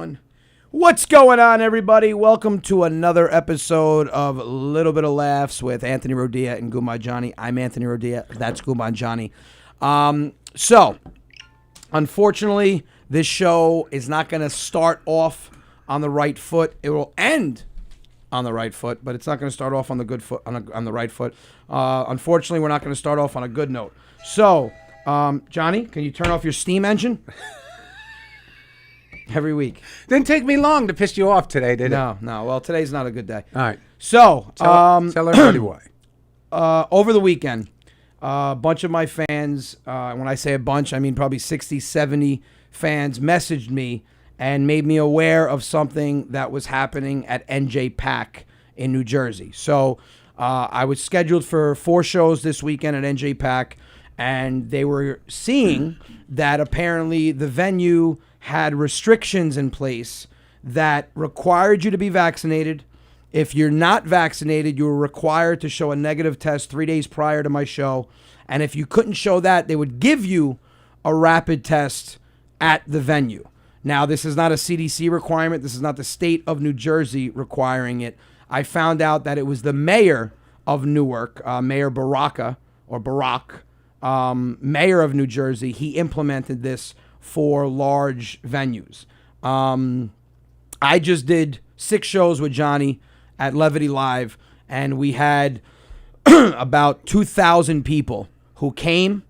on. What's going on, everybody? Welcome to another episode of A Little Bit of Laughs with Anthony Rodia and Goumba Johhny. I'm Anthony Rodia. That's Goumba and Johhny. So, unfortunately, this show is not going to start off on the right foot. It will end on the right foot, but it's not going to start off on the good foot, on the right foot. Unfortunately, we're not going to start off on a good note. So, Johhny, can you turn off your steam engine? Every week. Didn't take me long to piss you off today, did it? No. Well, today's not a good day. All right. So, tell everybody why. Over the weekend, a bunch of my fans, when I say a bunch, I mean probably 60, 70 fans messaged me and made me aware of something that was happening at NJPAC in New Jersey. So, I was scheduled for 4 shows this weekend at NJPAC, and they were seeing that apparently the venue had restrictions in place that required you to be vaccinated. If you're not vaccinated, you were required to show a negative test 3 days prior to my show. And if you couldn't show that, they would give you a rapid test at the venue. Now, this is not a CDC requirement. This is not the state of New Jersey requiring it. I found out that it was the mayor of Newark, Mayor Baraka, or Barack, mayor of New Jersey. He implemented this for large venues. I just did 6 shows with Johhny at Levity Live, and we had about 2,000 people who came,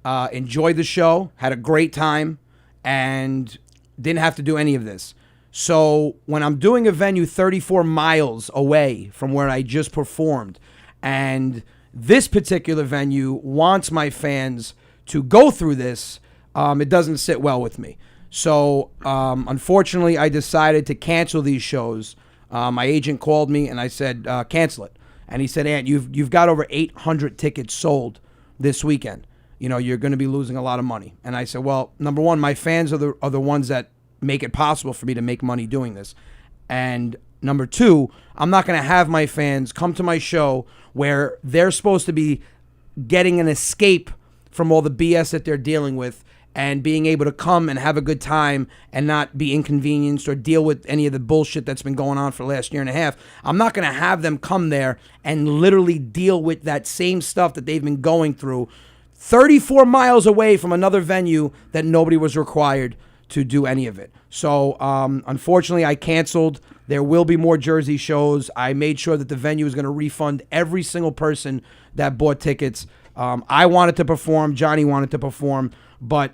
enjoyed the show, had a great time, and didn't have to do any of this. So when I'm doing a venue 34 miles away from where I just performed, and this particular venue wants my fans to go through this, it doesn't sit well with me. So, unfortunately, I decided to cancel these shows. My agent called me and I said, cancel it. And he said, Ant, you've got over 800 tickets sold this weekend. You know, you're going to be losing a lot of money. And I said, well, number one, my fans are the ones that make it possible for me to make money doing this. And number two, I'm not going to have my fans come to my show where they're supposed to be getting an escape from all the BS that they're dealing with, and being able to come and have a good time and not be inconvenienced or deal with any of the bullshit that's been going on for the last year and a half. I'm not going to have them come there and literally deal with that same stuff that they've been going through 34 miles away from another venue that nobody was required to do any of it. So, unfortunately, I canceled. There will be more Jersey shows. I made sure that the venue is going to refund every single person that bought tickets. I wanted to perform. Johhny wanted to perform. But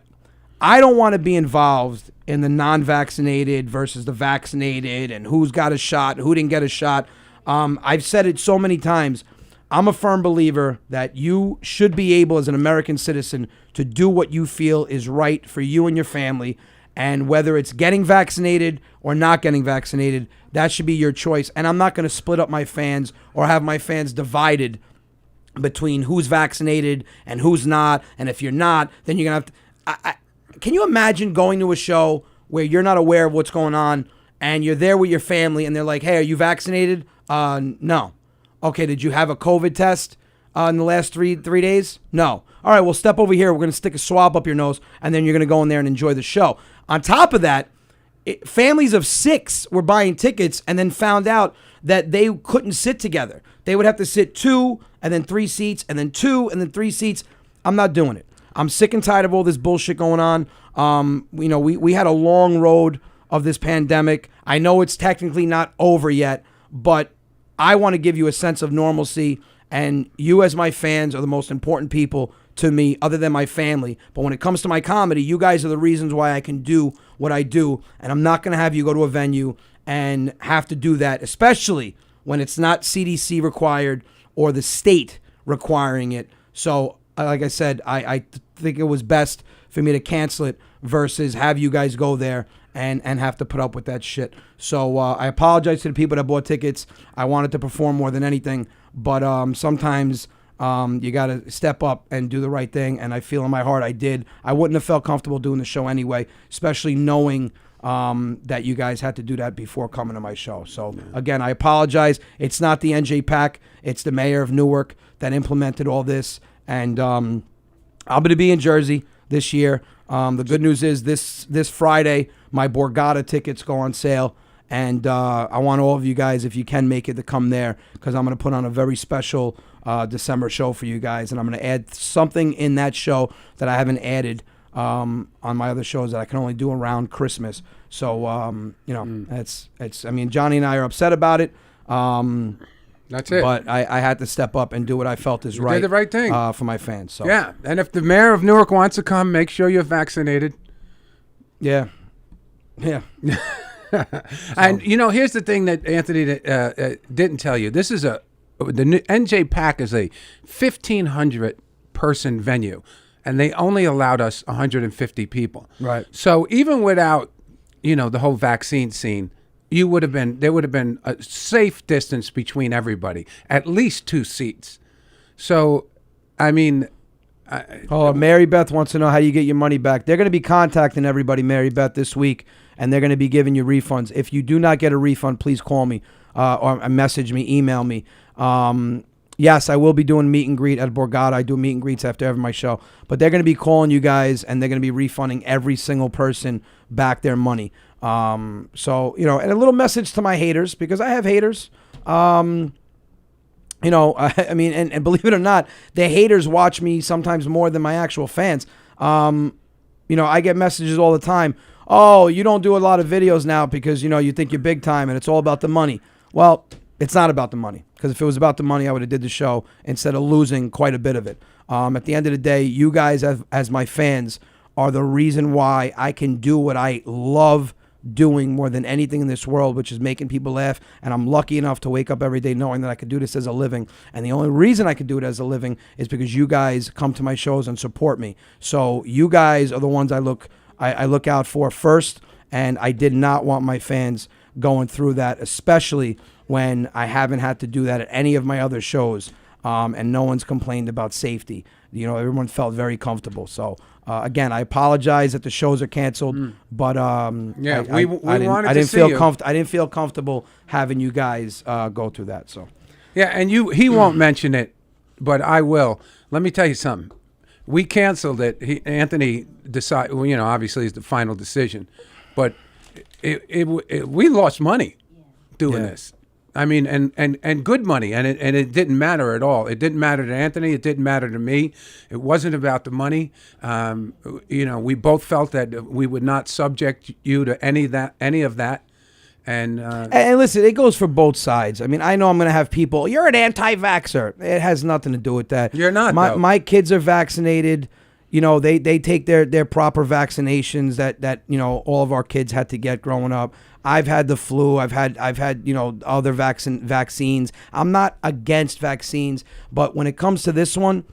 I don't want to be involved in the non-vaccinated versus the vaccinated and who's got a shot, who didn't get a shot. I've said it so many times. I'm a firm believer that you should be able, as an American citizen, to do what you feel is right for you and your family. And whether it's getting vaccinated or not getting vaccinated, that should be your choice. And I'm not going to split up my fans or have my fans divided between who's vaccinated and who's not. And if you're not, then you're going to have to... Can you imagine going to a show where you're not aware of what's going on and you're there with your family and they're like, hey, are you vaccinated? No. Okay, did you have a COVID test in the last three days? No. All right, well, step over here. We're going to stick a swab up your nose, and then you're going to go in there and enjoy the show. On top of that, families of 6 were buying tickets and then found out that they couldn't sit together. They would have to sit 2 and then 3 seats and then 2 and then 3 seats. I'm not doing it. I'm sick and tired of all this bullshit going on. We had a long road of this pandemic. I know it's technically not over yet, but I want to give you a sense of normalcy, and you as my fans are the most important people to me other than my family. But when it comes to my comedy, you guys are the reasons why I can do what I do, and I'm not going to have you go to a venue and have to do that, especially when it's not CDC required or the state requiring it. So, like I said, I think it was best for me to cancel it versus have you guys go there and have to put up with that shit. So I apologize to the people that bought tickets. I wanted to perform more than anything, but sometimes you got to step up and do the right thing, and I feel in my heart I did. I wouldn't have felt comfortable doing the show anyway, especially knowing that you guys had to do that before coming to my show. So, again, I apologize. It's not the NJPAC. It's the mayor of Newark that implemented all this. And I'm going to be in Jersey this year. The good news is this Friday, my Borgata tickets go on sale. And I want all of you guys, if you can make it, to come there because I'm going to put on a very special December show for you guys. And I'm going to add something in that show that I haven't added on my other shows that I can only do around Christmas. So, it's. I mean, Johhny and I are upset about it. That's it. But I had to step up and do what I felt is right. Did the right thing for my fans. So yeah, and if the mayor of Newark wants to come, make sure you're vaccinated. Yeah. And here's the thing that Anthony didn't tell you. This is the NJPAC is a 1,500 person venue, and they only allowed us 150 people. Right. So even without the whole vaccine scene, there would have been a safe distance between everybody, at least 2 seats. So, I mean. Mary Beth wants to know how you get your money back. They're going to be contacting everybody, Mary Beth, this week, and they're going to be giving you refunds. If you do not get a refund, please call me or message me, email me. Yes, I will be doing meet and greet at Borgata. I do meet and greets after every my show. But they're going to be calling you guys, and they're going to be refunding every single person back their money. So, and a little message to my haters, because I have haters. I mean, and believe it or not, the haters watch me sometimes more than my actual fans. I get messages all the time. Oh, you don't do a lot of videos now because, you think you're big time and it's all about the money. Well, it's not about the money, because if it was about the money, I would have did the show instead of losing quite a bit of it. At the end of the day, you guys as my fans are the reason why I can do what I love doing more than anything in this world, which is making people laugh. And I'm lucky enough to wake up every day knowing that I could do this as a living. And the only reason I could do it as a living is because you guys come to my shows and support me. So you guys are the ones I look out for first. And I did not want my fans going through that, especially when I haven't had to do that at any of my other shows. And no one's complained about safety. Everyone felt very comfortable. So again, I apologize that the shows are canceled, but I didn't feel comfortable having you guys go through that. So yeah, and he won't mention it, but I will. Let me tell you something. We canceled it. Anthony decided. Well, obviously, it's the final decision, but we lost money doing this. I mean, and good money, and it didn't matter at all. It didn't matter to Anthony. It didn't matter to me. It wasn't about the money. We both felt that we would not subject you to any of that. And listen, it goes for both sides. I mean, I know I'm going to have people. You're an anti-vaxxer. It has nothing to do with that. You're not. My kids are vaccinated. They take their proper vaccinations that all of our kids had to get growing up. I've had the flu. I've had other vaccines. I'm not against vaccines, but when it comes to this one,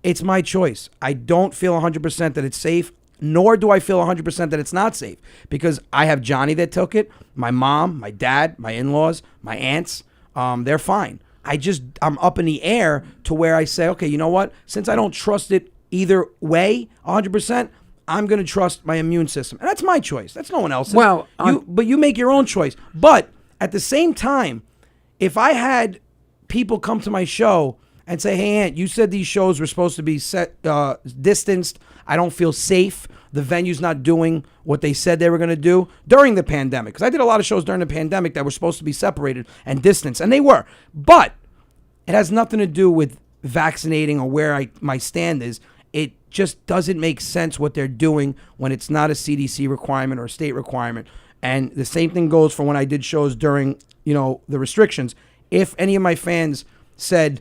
it's my choice. I don't feel 100% that it's safe, nor do I feel 100% that it's not safe, because I have Johhny that took it, my mom, my dad, my in-laws, my aunts. They're fine. I'm up in the air to where I say, okay, you know what? Since I don't trust it either way 100%, I'm going to trust my immune system. And that's my choice. That's no one else's. Well, but you make your own choice. But at the same time, if I had people come to my show and say, hey, Aunt, you said these shows were supposed to be distanced. I don't feel safe. The venue's not doing what they said they were going to do during the pandemic. Because I did a lot of shows during the pandemic that were supposed to be separated and distanced. And they were. But it has nothing to do with vaccinating or where my stand is. It just doesn't make sense what they're doing when it's not a CDC requirement or a state requirement. And the same thing goes for when I did shows during, the restrictions. If any of my fans said,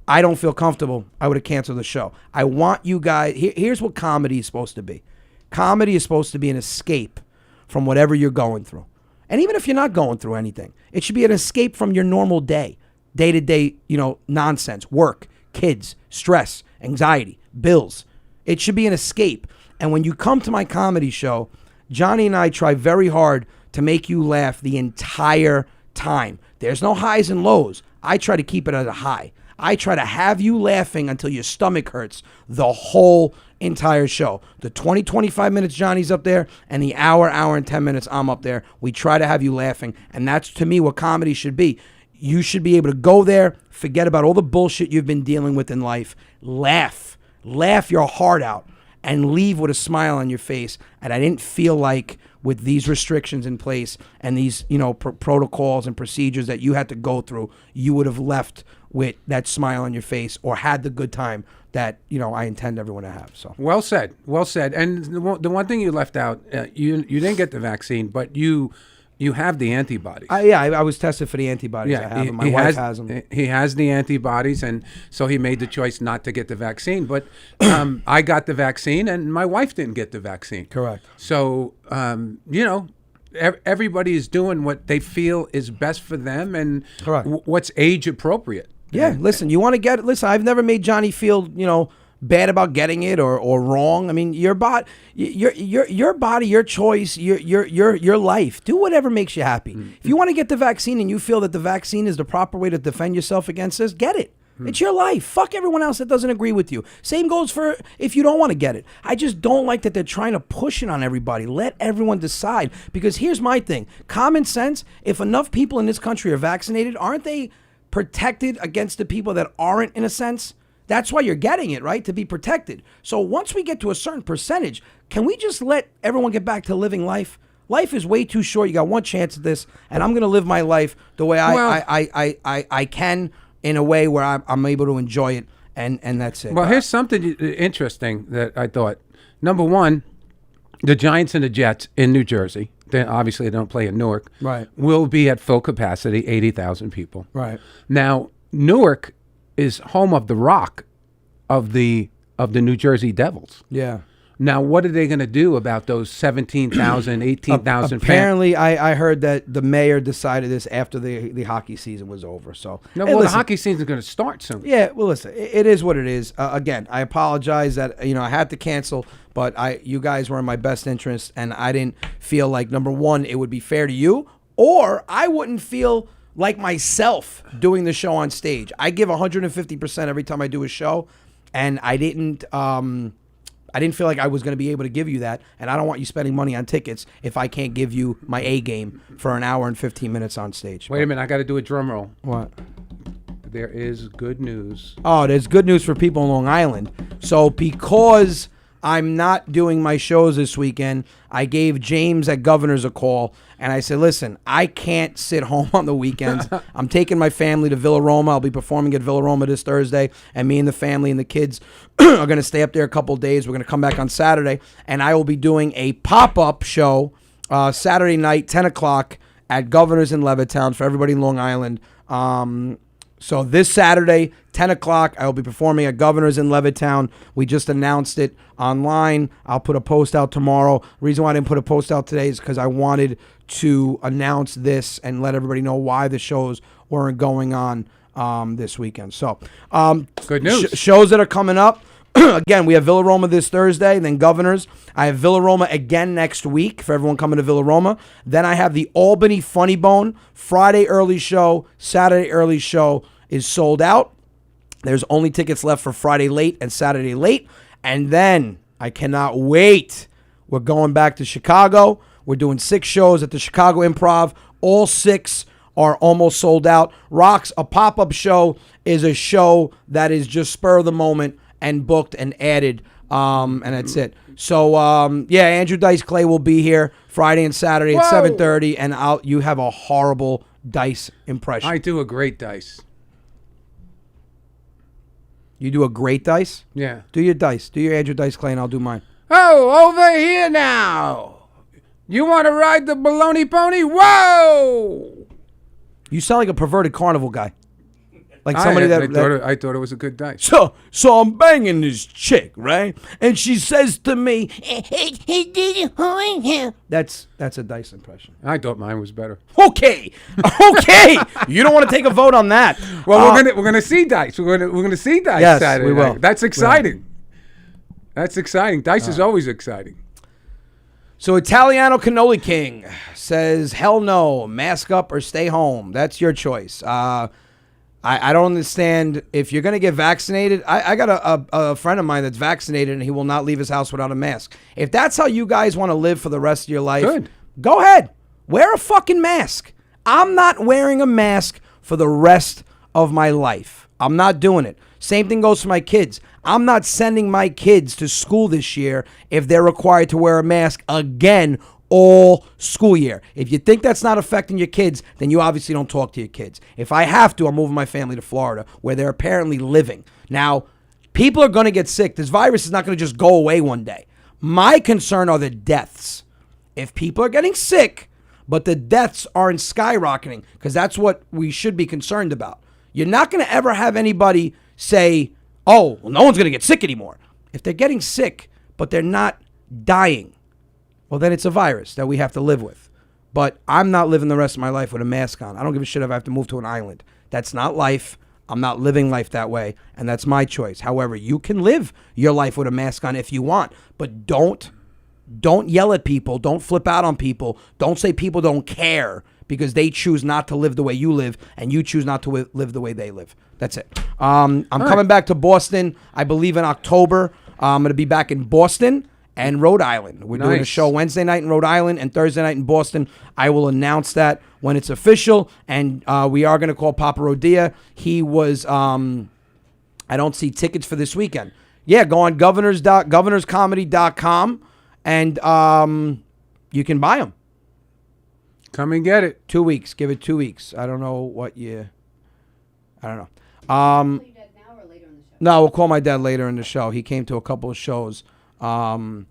I don't feel comfortable, I would have canceled the show. I want you guys, here's what comedy is supposed to be. Comedy is supposed to be an escape from whatever you're going through. And even if you're not going through anything, it should be an escape from your normal day-to-day, nonsense, work, kids, stress, anxiety, bills. It should be an escape. And when you come to my comedy show, Johhny and I try very hard to make you laugh the entire time. There's no highs and lows. I try to keep it at a high. I try to have you laughing until your stomach hurts the whole entire show. The 25 minutes Johnny's up there, and the hour and 10 minutes I'm up there. We try to have you laughing, and that's, to me, what comedy should be. You should be able to go there, forget about all the bullshit you've been dealing with in life, laugh your heart out, and leave with a smile on your face. And I didn't feel like with these restrictions in place and these, protocols and procedures that you had to go through, you would have left with that smile on your face or had the good time that, I intend everyone to have. So well said. And the one thing you left out, you didn't get the vaccine, but you have the antibodies. I was tested for the antibodies. I have them. My wife has them. He has the antibodies, and so he made the choice not to get the vaccine. But I got the vaccine, and my wife didn't get the vaccine. Correct. So, everybody is doing what they feel is best for them and what's age appropriate. Yeah, listen, you want to get it. Listen, I've never made Johhny feel, bad about getting it or wrong. I mean, your body, your choice, your life. Do whatever makes you happy. Mm-hmm. If you want to get the vaccine and you feel that the vaccine is the proper way to defend yourself against this, get it. Mm-hmm. It's your life. Fuck everyone else that doesn't agree with you. Same goes for if you don't want to get it. I just don't like that they're trying to push it on everybody. Let everyone decide. Because here's my thing. Common sense, if enough people in this country are vaccinated, aren't they protected against the people that aren't, in a sense? That's why you're getting it, right? To be protected. So once we get to a certain percentage, can we just let everyone get back to living life? Life is way too short. You got one chance at this, and I'm going to live my life the way I can, in a way where I'm able to enjoy it, and that's it. Well, here's something interesting that I thought. Number one, the Giants and the Jets in New Jersey, they obviously don't play in Newark, right, will be at full capacity, 80,000 people. Right. Now, Newark is home of the Rock of the New Jersey Devils. Yeah. Now, what are they going to do about those 17,000, 18,000 Apparently, I heard that the mayor decided this after the hockey season was over. So no, well, the hockey season is going to start soon. Yeah, well, listen, it is what it is. Again, I apologize that I had to cancel, but you guys were in my best interest, and I didn't feel like, number one, it would be fair to you, or I wouldn't feel like myself doing the show on stage. I give 150% every time I do a show, and I didn't feel like I was going to be able to give you that, and I don't want you spending money on tickets if I can't give you my A game for an hour and 15 minutes on stage. Wait a minute, I got to do a drum roll. What? There is good news. Oh, there's good news for people in Long Island. So because I'm not doing my shows this weekend, I gave James at Governor's a call, and I said, listen, I can't sit home on the weekends. I'm taking my family to Villa Roma. I'll be performing at Villa Roma this Thursday, and me and the family and the kids are going to stay up there a couple of days. We're going to come back on Saturday, and I will be doing a pop-up show Saturday night, 10 o'clock, at Governor's in Levittown for everybody in Long Island. So this Saturday, 10 o'clock, I will be performing at Governor's in Levittown. We just announced it online. I'll put a post out tomorrow. The reason why I didn't put a post out today is because I wanted to announce this and let everybody know why the shows weren't going on this weekend. So, good news. Shows that are coming up. Again, we have Villa Roma this Thursday, then Governor's. I have Villa Roma again next week for everyone coming to Villa Roma. Then I have the Albany Funny Bone, Friday early show, Saturday early show is sold out. There's only tickets left for Friday late and Saturday late. And then, I cannot wait, we're going back to Chicago. We're doing 6 shows at the Chicago Improv. All 6 are almost sold out. Rocks, a pop-up show is a show that is just spur of the moment and booked and added, and that's it. So, Andrew Dice Clay will be here Friday and Saturday at 7:30, and you have a horrible Dice impression. I do a great Dice. You do a great Dice? Yeah. Do your Dice. Do your Andrew Dice Clay, and I'll do mine. Oh, over here now. You want to ride the baloney pony? Whoa! You sound like a perverted carnival guy. Like somebody I thought it was a good Dice. So I'm banging this chick, right? And she says to me, that's a Dice impression. I thought mine was better. Okay. You don't want to take a vote on that. Well, we're gonna see Dice. We're gonna see Dice. Yes, Saturday we will. night. That's exciting. That's exciting. Dice is always exciting. So Italiano Cannoli King says, hell no, mask up or stay home. That's your choice. I don't understand. If you're going to get vaccinated, I got a friend of mine that's vaccinated and he will not leave his house without a mask. If that's how you guys want to live for the rest of your life, go ahead. Wear a fucking mask. I'm not wearing a mask for the rest of my life. I'm not doing it. Same thing goes for my kids. I'm not sending my kids to school this year if they're required to wear a mask again all school year. If you think that's not affecting your kids, then you obviously don't talk to your kids. If I have to, I'm moving my family to Florida, where they're apparently living. Now, people are going to get sick. This virus is not going to just go away one day. My concern are the deaths. If people are getting sick, but the deaths aren't skyrocketing, because that's what we should be concerned about. You're not going to ever have anybody say, oh, well, no one's going to get sick anymore. If they're getting sick, but they're not dying, well, then it's a virus that we have to live with. But I'm not living the rest of my life with a mask on. I don't give a shit if I have to move to an island. That's not life. I'm not living life that way, and that's my choice. However, you can live your life with a mask on if you want, but don't yell at people. Don't flip out on people. Don't say people don't care because they choose not to live the way you live, and you choose not to live the way they live. That's it. I'm coming back to Boston, I believe, in October. I'm going to be back in Boston and Rhode Island. We're doing a show Wednesday night in Rhode Island and Thursday night in Boston. I will announce that when it's official, and we are going to call Papa Rodia. He was, I don't see tickets for this weekend. Yeah, go on governorscomedy.com, and you can buy them. Come and get it. 2 weeks. Give it 2 weeks. I don't know what you, I don't know. Call your dad now or later in the show? No, we'll call my dad later in the show. He came to a couple of shows. Well,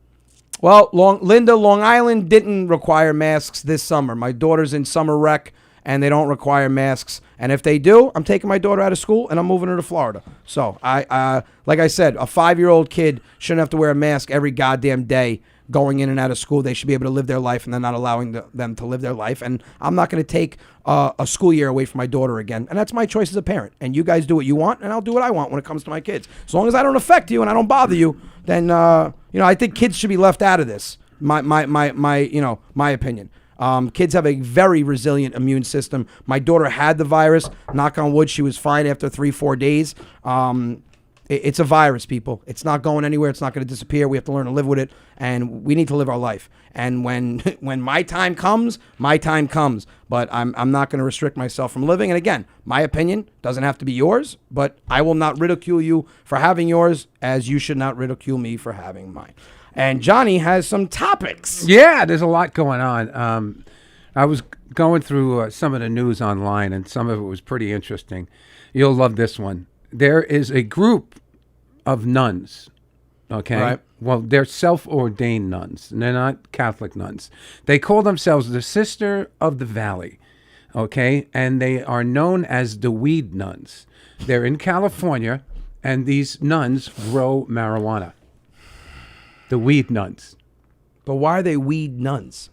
Long Island didn't require masks this summer. My daughter's in summer rec, and they don't require masks. And if they do, I'm taking my daughter out of school, and I'm moving her to Florida. So, like I said, a 5-year-old kid shouldn't have to wear a mask every goddamn day going in and out of school. They should be able to live their life, and they're not allowing them to live their life. And I'm not going to take a school year away from my daughter again. And that's my choice as a parent. And you guys do what you want, and I'll do what I want when it comes to my kids. As long as I don't affect you and I don't bother you, then I think kids should be left out of this. My opinion. Kids have a very resilient immune system. My daughter had the virus. Knock on wood, she was fine after 3-4 days. It's a virus, people. It's not going anywhere. It's not going to disappear. We have to learn to live with it, and we need to live our life. And when my time comes, my time comes. But I'm not going to restrict myself from living. And again, my opinion doesn't have to be yours, but I will not ridicule you for having yours, as you should not ridicule me for having mine. And Johhny has some topics. Yeah, there's a lot going on. I was going through some of the news online, and some of it was pretty interesting. You'll love this one. There is a group of nuns, okay? Right. Well, they're self-ordained nuns, and they're not Catholic nuns. They call themselves the Sister of the Valley, okay? And they are known as the Weed Nuns. They're in California, and these nuns grow marijuana. The Weed Nuns. But why are they weed nuns?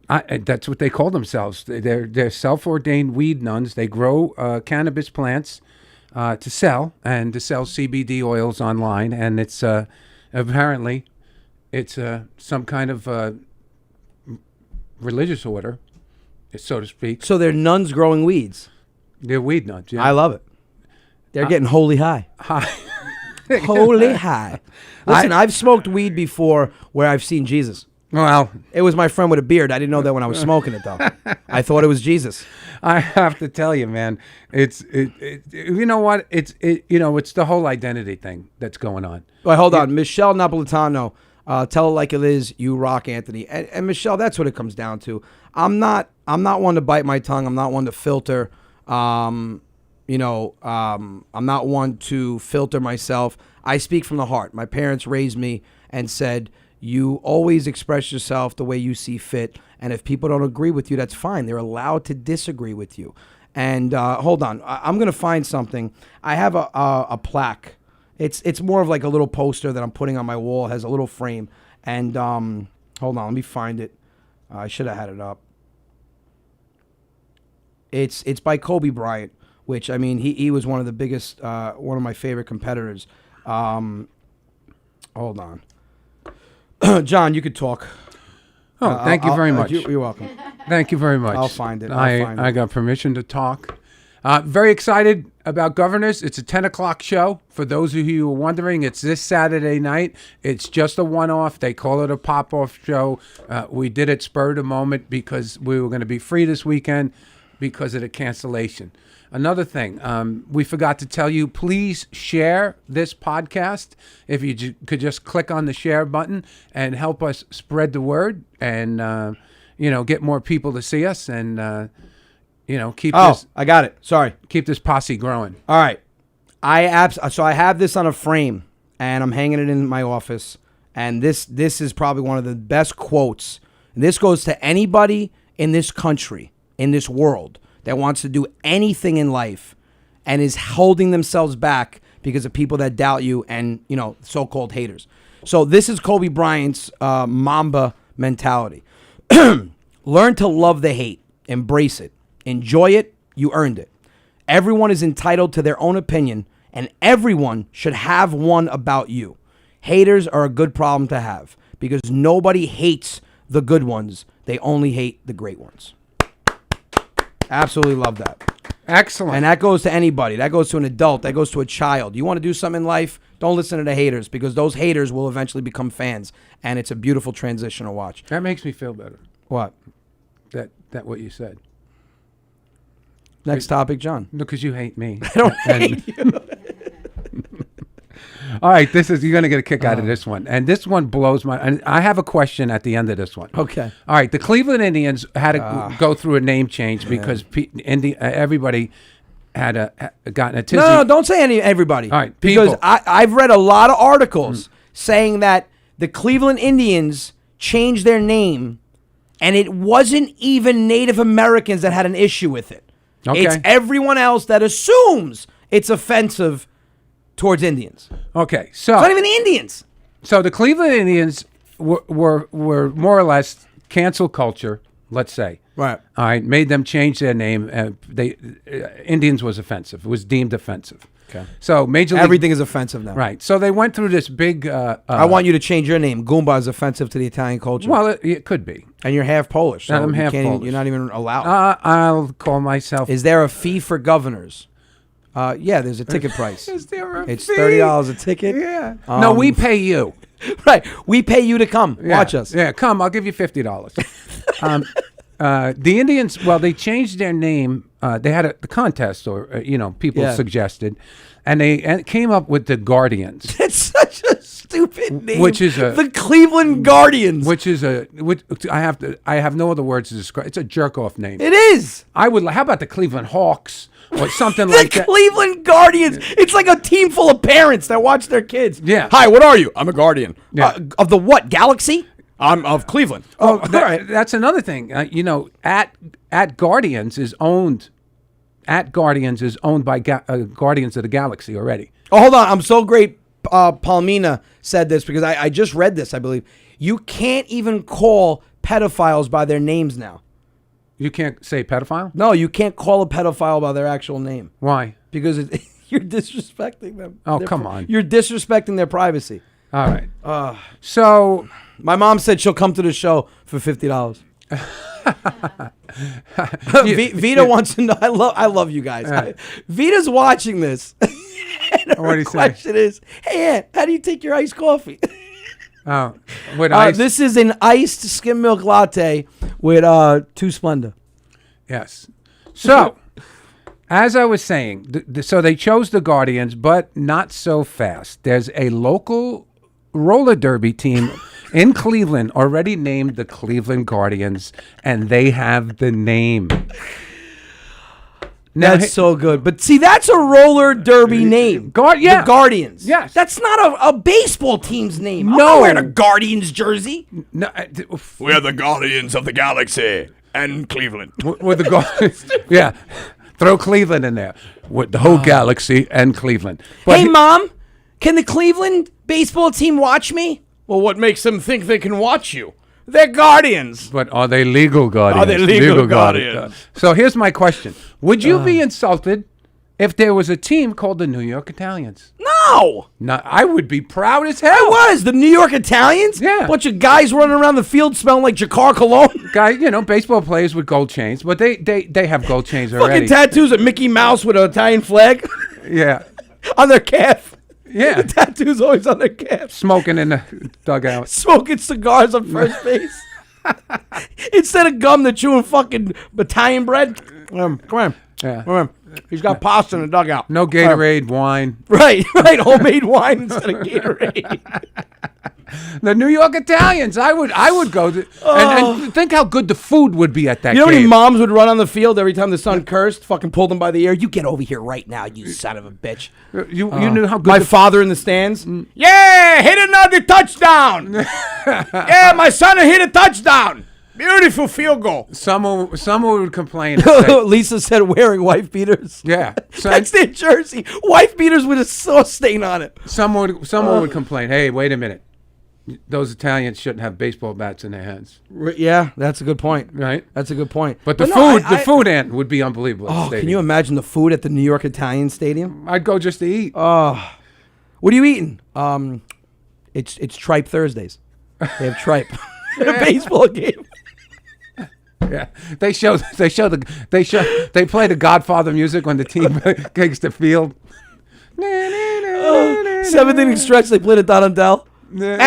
That's what they call themselves. They're self-ordained weed nuns. They grow cannabis plants to sell, and to sell CBD oils online, and it's apparently it's some kind of religious order, so to speak. So they're nuns growing weeds. They're weed nuns. Yeah. I love it. They're getting holy high. Holy high. Listen, I've smoked weed before where I've seen Jesus. Well, It was my friend with a beard. I didn't know that when I was smoking it, though. I thought it was Jesus. I have to tell you, man, it's you know what? It's the whole identity thing that's going on. Wait, hold on. Michelle Napolitano, tell it like it is. You rock, Anthony. And Michelle, that's what it comes down to. I'm not one to bite my tongue. I'm not one to filter. I'm not one to filter myself. I speak from the heart. My parents raised me and said, you always express yourself the way you see fit. And if people don't agree with you, that's fine. They're allowed to disagree with you. And hold on. I'm going to find something. I have a plaque. It's more of like a little poster that I'm putting on my wall. It has a little frame. And hold on. Let me find it. I should have had it up. It's by Kobe Bryant, which, I mean, he was one of the biggest, one of my favorite competitors. Hold on. John, you could talk. Oh, thank you very much. You're welcome. Thank you very much. I'll find it. I got permission to talk. Very excited about Governors. It's a 10 o'clock show. For those of you who are wondering, it's this Saturday night. It's just a one-off. They call it a pop-off show. We did it spur of the moment because we were going to be free this weekend because of the cancellation. Another thing, we forgot to tell you, please share this podcast. If you could just click on the share button and help us spread the word and, get more people to see us and, keep this. I got it. Sorry. Keep this posse growing. All right. So I have this on a frame, and I'm hanging it in my office. And this is probably one of the best quotes. And this goes to anybody in this country, in this world, that wants to do anything in life and is holding themselves back because of people that doubt you and, so-called haters. So this is Kobe Bryant's Mamba mentality. Learn to love the hate. Embrace it. Enjoy it. You earned it. Everyone is entitled to their own opinion, and everyone should have one about you. Haters are a good problem to have because nobody hates the good ones. They only hate the great ones. Absolutely love that. Excellent. And that goes to anybody. That goes to an adult. That goes to a child. You want to do something in life, don't listen to the haters because those haters will eventually become fans. And it's a beautiful transition to watch. That makes me feel better. What? That what you said. Next topic, John. No, because you hate me. I don't hate you. All right, you're going to get a kick out of this one. And this one blows my... And I have a question at the end of this one. Okay. All right, the Cleveland Indians had to go through a name change because everybody had gotten a tizzy. No, don't say everybody. All right, because people. I've read a lot of articles saying that the Cleveland Indians changed their name, and it wasn't even Native Americans that had an issue with it. Okay. It's everyone else that assumes it's offensive towards Indians. Okay, so... It's not even the Indians. So the Cleveland Indians were more or less cancel culture, let's say. Right. All right, made them change their name. Indians was offensive. It was deemed offensive. Okay. So Major League... Everything is offensive now. Right. So they went through this big... I want you to change your name. Goumba is offensive to the Italian culture. Well, it could be. And you're half Polish. So I'm half Polish. You're not even allowed. I'll call myself... Is there a fee for governors? Yeah, there's a ticket price. Is there a It's fee? $30 a ticket. Yeah. No, we pay you. Right. We pay you to come. Watch us. Yeah, come. I'll give you $50. The Indians, they changed their name. They had a contest, or people suggested, and they came up with the Guardians. It's such a stupid name. Which is the Cleveland Guardians. I have no other words to describe. It's a jerk off name. It is. How about the Cleveland Hawks or something The like that? Cleveland Guardians. It's like a team full of parents that watch their kids. Yeah. Hi, what are you? I'm a Guardian. Yeah. Of the what? Galaxy? I'm of Cleveland. Oh, all right. That's another thing. At Guardians is owned. At Guardians is owned by Guardians of the Galaxy already. Oh, hold on. I'm so great. Palmina said this because I just read this, I believe. You can't even call pedophiles by their names now. You can't say pedophile? No, you can't call a pedophile by their actual name. Why? Because you're disrespecting them. Oh, come on. You're disrespecting their privacy. All right. So my mom said she'll come to the show for $50. Vita wants to know. I love you guys. Vita's watching this. And what do you say? question is, hey, Aunt, how do you take your iced coffee? Oh, with ice. This is an iced skim milk latte with 2 Splenda. Yes. So, as I was saying, so they chose the Guardians, but not so fast. There's a local roller derby team in Cleveland already named the Cleveland Guardians, and they have the name. Now, That's so good. But see, that's a roller derby name. Yeah. The Guardians. Yes. That's not a baseball team's name. I'm No. not wearing a Guardians jersey. No, We're the Guardians of the Galaxy and Cleveland. with the Guardians. Yeah. Throw Cleveland in there. With the whole galaxy and Cleveland. But Hey, Mom, can the Cleveland baseball team watch me? Well, what makes them think they can watch you? They're Guardians. But are they legal Guardians? Are they legal Guardians? So here's my question. Would you be insulted if there was a team called the New York Italians? No. No, I would be proud as hell. I was. The New York Italians? Yeah. Bunch of guys running around the field smelling like Jacquard cologne. Guys, baseball players with gold chains, but they have gold chains already. Fucking tattoos of Mickey Mouse with an Italian flag Yeah. on their calf. Yeah. The tattoo's always on their calf. Smoking in the dugout. Smoking cigars on first base. Instead of gum, they're chewing fucking Italian bread. Come on. Yeah. Come on. He's got pasta in the dugout. No Gatorade, wine. Right. Homemade wine instead of Gatorade. The New York Italians. I would go. And think how good the food would be at that You know how many game. moms would run on the field every time the son cursed? Fucking pulled him by the ear. You get over here right now, you son of a bitch. You knew how good My father in the stands. Yeah, hit another touchdown. Yeah, my son hit a touchdown. Beautiful field goal. someone would complain. And say, Lisa said wearing wife beaters. yeah. That's their jersey. Wife beaters with a sauce stain on it. Someone would complain. Hey, wait a minute. Those Italians shouldn't have baseball bats in their hands. Yeah, that's a good point. Right. That's a good point. But the food ant would be unbelievable. at the Oh, stadium. can you imagine the food at the New York Italian Stadium? I'd go just to eat. Oh, what are you eating? It's Tripe Thursdays. They have tripe. A baseball game. Yeah, they play the Godfather music when the team takes the field. Seventh inning stretch. They played at Donaldell. They do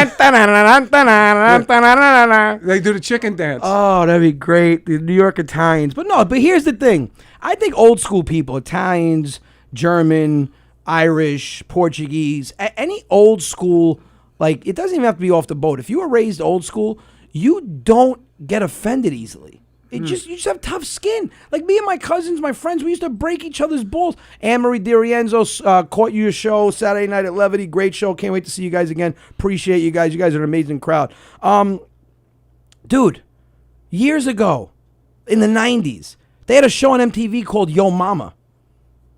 the chicken dance. Oh, that'd be great. The New York Italians. But here's the thing. I think old school people, Italians, German, Irish, Portuguese, any old school, like, it doesn't even have to be off the boat. If you were raised old school, you don't get offended easily. You just have tough skin. Like me and my cousins, my friends, we used to break each other's balls. Anne-Marie DiRienzo caught you a show Saturday night at Levity. Great show. Can't wait to see you guys again. Appreciate you guys. You guys are an amazing crowd. Dude, years ago, in the 90s, they had a show on MTV called Yo Mama.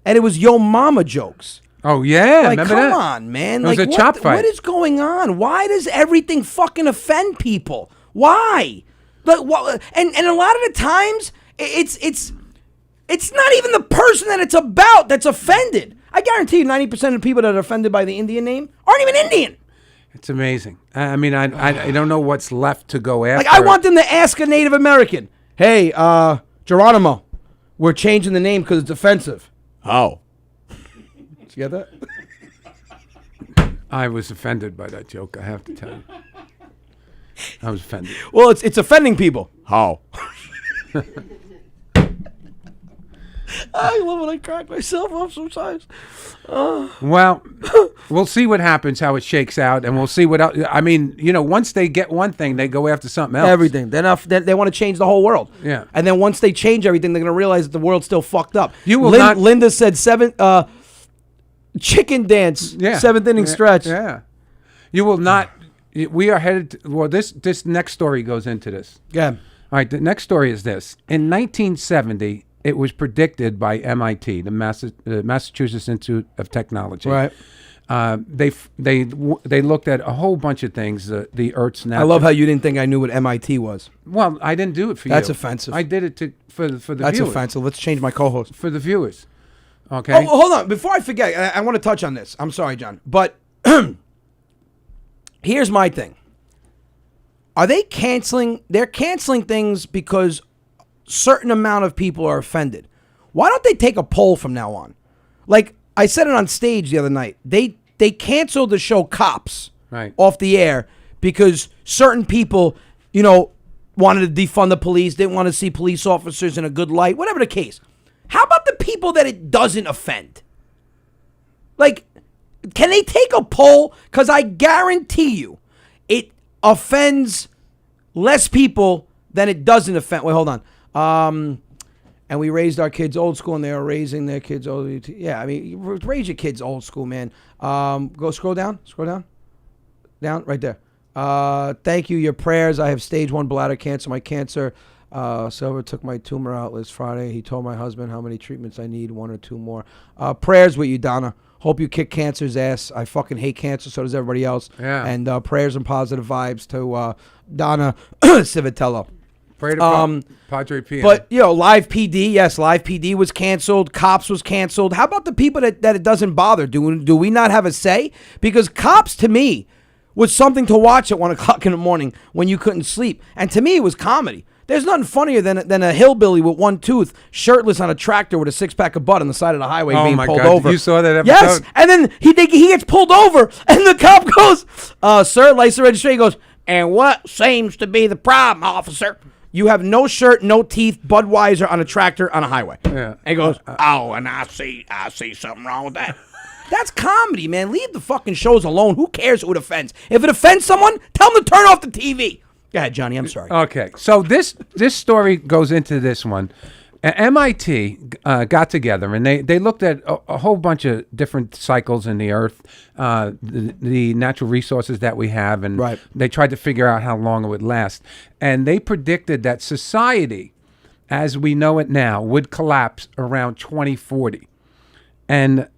And it was Yo Mama jokes. Oh, yeah. Like, remember come that? on, man. It was like, a chop fight. What is going on? Why does everything fucking offend people? Why? Like, and a lot of the times, it's not even the person that it's about that's offended. I guarantee you 90% of the people that are offended by the Indian name aren't even Indian. It's amazing. I mean, I don't know what's left to go after. Like, I want them to ask a Native American, hey, Geronimo, we're changing the name because it's offensive. How? Did you get that? I was offended by that joke, I have to tell you. I was offended. Well, it's offending people. How? I love when I crack myself up sometimes. Well, we'll see what happens, how it shakes out, and we'll see what else. I mean, once they get one thing, they go after something else. Everything. They want to change the whole world. Yeah. And then once they change everything, they're going to realize that the world's still fucked up. You will not. Linda said chicken dance, Yeah. seventh inning stretch. Yeah. You will not. We are headed to, well, this next story goes into this. Yeah. All right, the next story is this. In 1970, it was predicted by MIT, the Massachusetts Institute of Technology. Right. They looked at a whole bunch of things, the Earth's natural. I love how you didn't think I knew what MIT was. Well, I didn't do it for you. That's offensive. I did it for the That's viewers. offensive. Let's change my co-host. For the viewers. Okay. Oh, hold on. Before I forget, I want to touch on this. I'm sorry, John. But here's my thing. Are they canceling? They're canceling things because certain amount of people are offended. Why don't they take a poll from now on? Like, I said it on stage the other night. They canceled the show Cops off the air because certain people, wanted to defund the police, didn't want to see police officers in a good light, whatever the case. How about the people that it doesn't offend? Like, can they take a poll? Because I guarantee you, it offends less people than it doesn't offend. Wait, hold on. And we raised our kids old school, and they are raising their kids old. Yeah, I mean, raise your kids old school, man. Go scroll down. Down, right there. Thank you, your prayers. I have stage 1 bladder cancer. My cancer, Silver took my tumor out last Friday. He told my husband how many treatments I need, 1 or 2 more. Prayers with you, Donna. Hope you kick cancer's ass. I fucking hate cancer, so does everybody else. Yeah. And prayers and positive vibes to Donna Civitello. Pray to Padre Pio. But, Live PD, yes, Live PD was canceled. Cops was canceled. How about the people that it doesn't bother? Do we not have a say? Because Cops, to me, was something to watch at 1 o'clock in the morning when you couldn't sleep. And to me, it was comedy. There's nothing funnier than a hillbilly with 1 tooth, shirtless on a tractor with a 6-pack of butt on the side of the highway being pulled over. You saw that episode? Yes, and then he gets pulled over, and the cop goes, sir, license registration. He goes, and what seems to be the problem, officer? You have no shirt, no teeth, Budweiser on a tractor on a highway. Yeah. And he goes, Oh, and I see something wrong with that. that's comedy, man. Leave the fucking shows alone. Who cares who it offends? If it offends someone, tell them to turn off the TV. Go ahead, Johhny. I'm sorry. Okay, so this story goes into this one. MIT got together and they looked at a whole bunch of different cycles in the earth, the natural resources that we have, and Right. they tried to figure out how long it would last. And they predicted that society, as we know it now, would collapse around 2040. And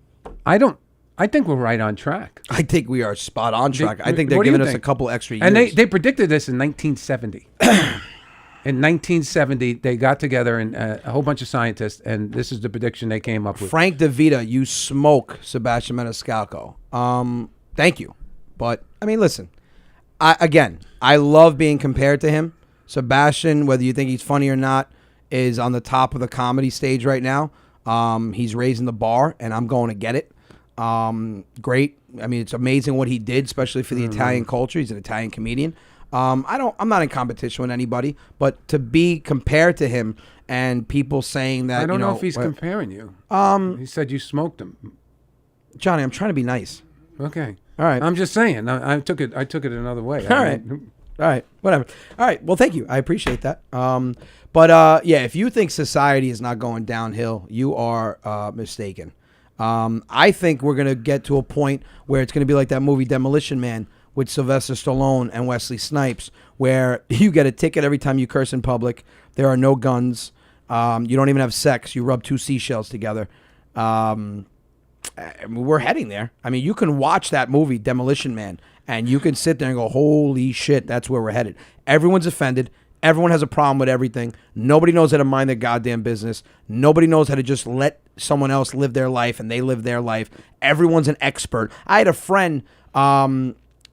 I think we're right on track. I think we are spot on track. I think they're What do you giving us a think? couple extra years. And they predicted this in 1970. In 1970, they got together and a whole bunch of scientists, and this is the prediction they came up with. Frank DeVita, you smoke Sebastian Maniscalco. Thank you. But, I mean, listen. I love being compared to him. Sebastian, whether you think he's funny or not, is on the top of the comedy stage right now. He's raising the bar, and I'm going to get it. Great. I mean, it's amazing what he did, especially for the Italian culture. He's an Italian comedian. I'm not in competition with anybody, but to be compared to him and people saying that, I don't know if he's comparing you. He said you smoked him. Johhny, I'm trying to be nice. Okay. All right. I'm just saying. I took it another way. All right. Whatever. All right. Well, thank you. I appreciate that. But if you think society is not going downhill, you are mistaken. I think we're going to get to a point where it's going to be like that movie Demolition Man with Sylvester Stallone and Wesley Snipes, where you get a ticket every time you curse in public. There are no guns. You don't even have sex. You rub two seashells together. We're heading there. I mean, you can watch that movie, Demolition Man, and you can sit there and go, holy shit, that's where we're headed. Everyone's offended. Everyone has a problem with everything. Nobody knows how to mind their goddamn business. Nobody knows how to just let someone else live their life, and they live their life. Everyone's an expert. I had a friend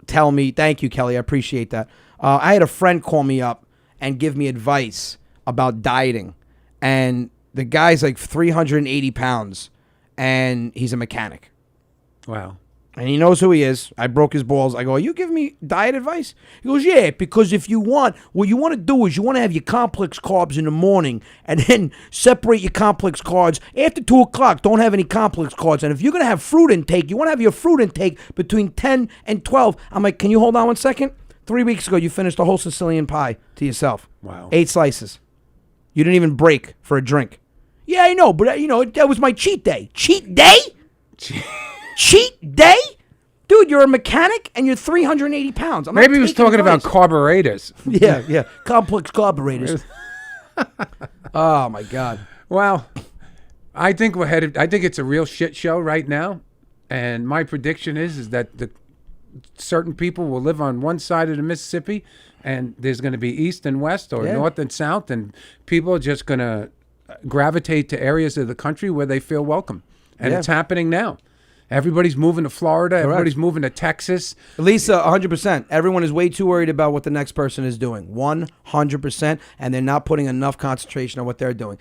tell me, thank you, Kelly, I appreciate that. I had a friend call me up and give me advice about dieting. And the guy's like 380 pounds, and he's a mechanic. Wow. And he knows who he is. I broke his balls. I go, are you giving me diet advice? He goes, yeah, because if you want, what you want to do is you want to have your complex carbs in the morning and then separate your complex carbs. After 2 o'clock, don't have any complex carbs. And if you're going to have fruit intake, you want to have your fruit intake between 10 and 12. I'm like, can you hold on 1 second? 3 weeks ago, you finished a whole Sicilian pie to yourself. Wow. 8 slices. You didn't even break for a drink. Yeah, I know, but that was my cheat day. Cheat day? Cheat day? Dude, you're a mechanic and you're 380 pounds. Maybe he was talking about carburetors. Yeah. Complex carburetors. Oh, my God. Well, I think we're headed. I think it's a real shit show right now. And my prediction is that certain people will live on one side of the Mississippi, and there's going to be east and west, or north and south, and people are just going to gravitate to areas of the country where they feel welcome. And it's happening now. Everybody's moving to Florida. Correct. Everybody's moving to Texas. Lisa, 100%. Everyone is way too worried about what the next person is doing. 100%. And they're not putting enough concentration on what they're doing.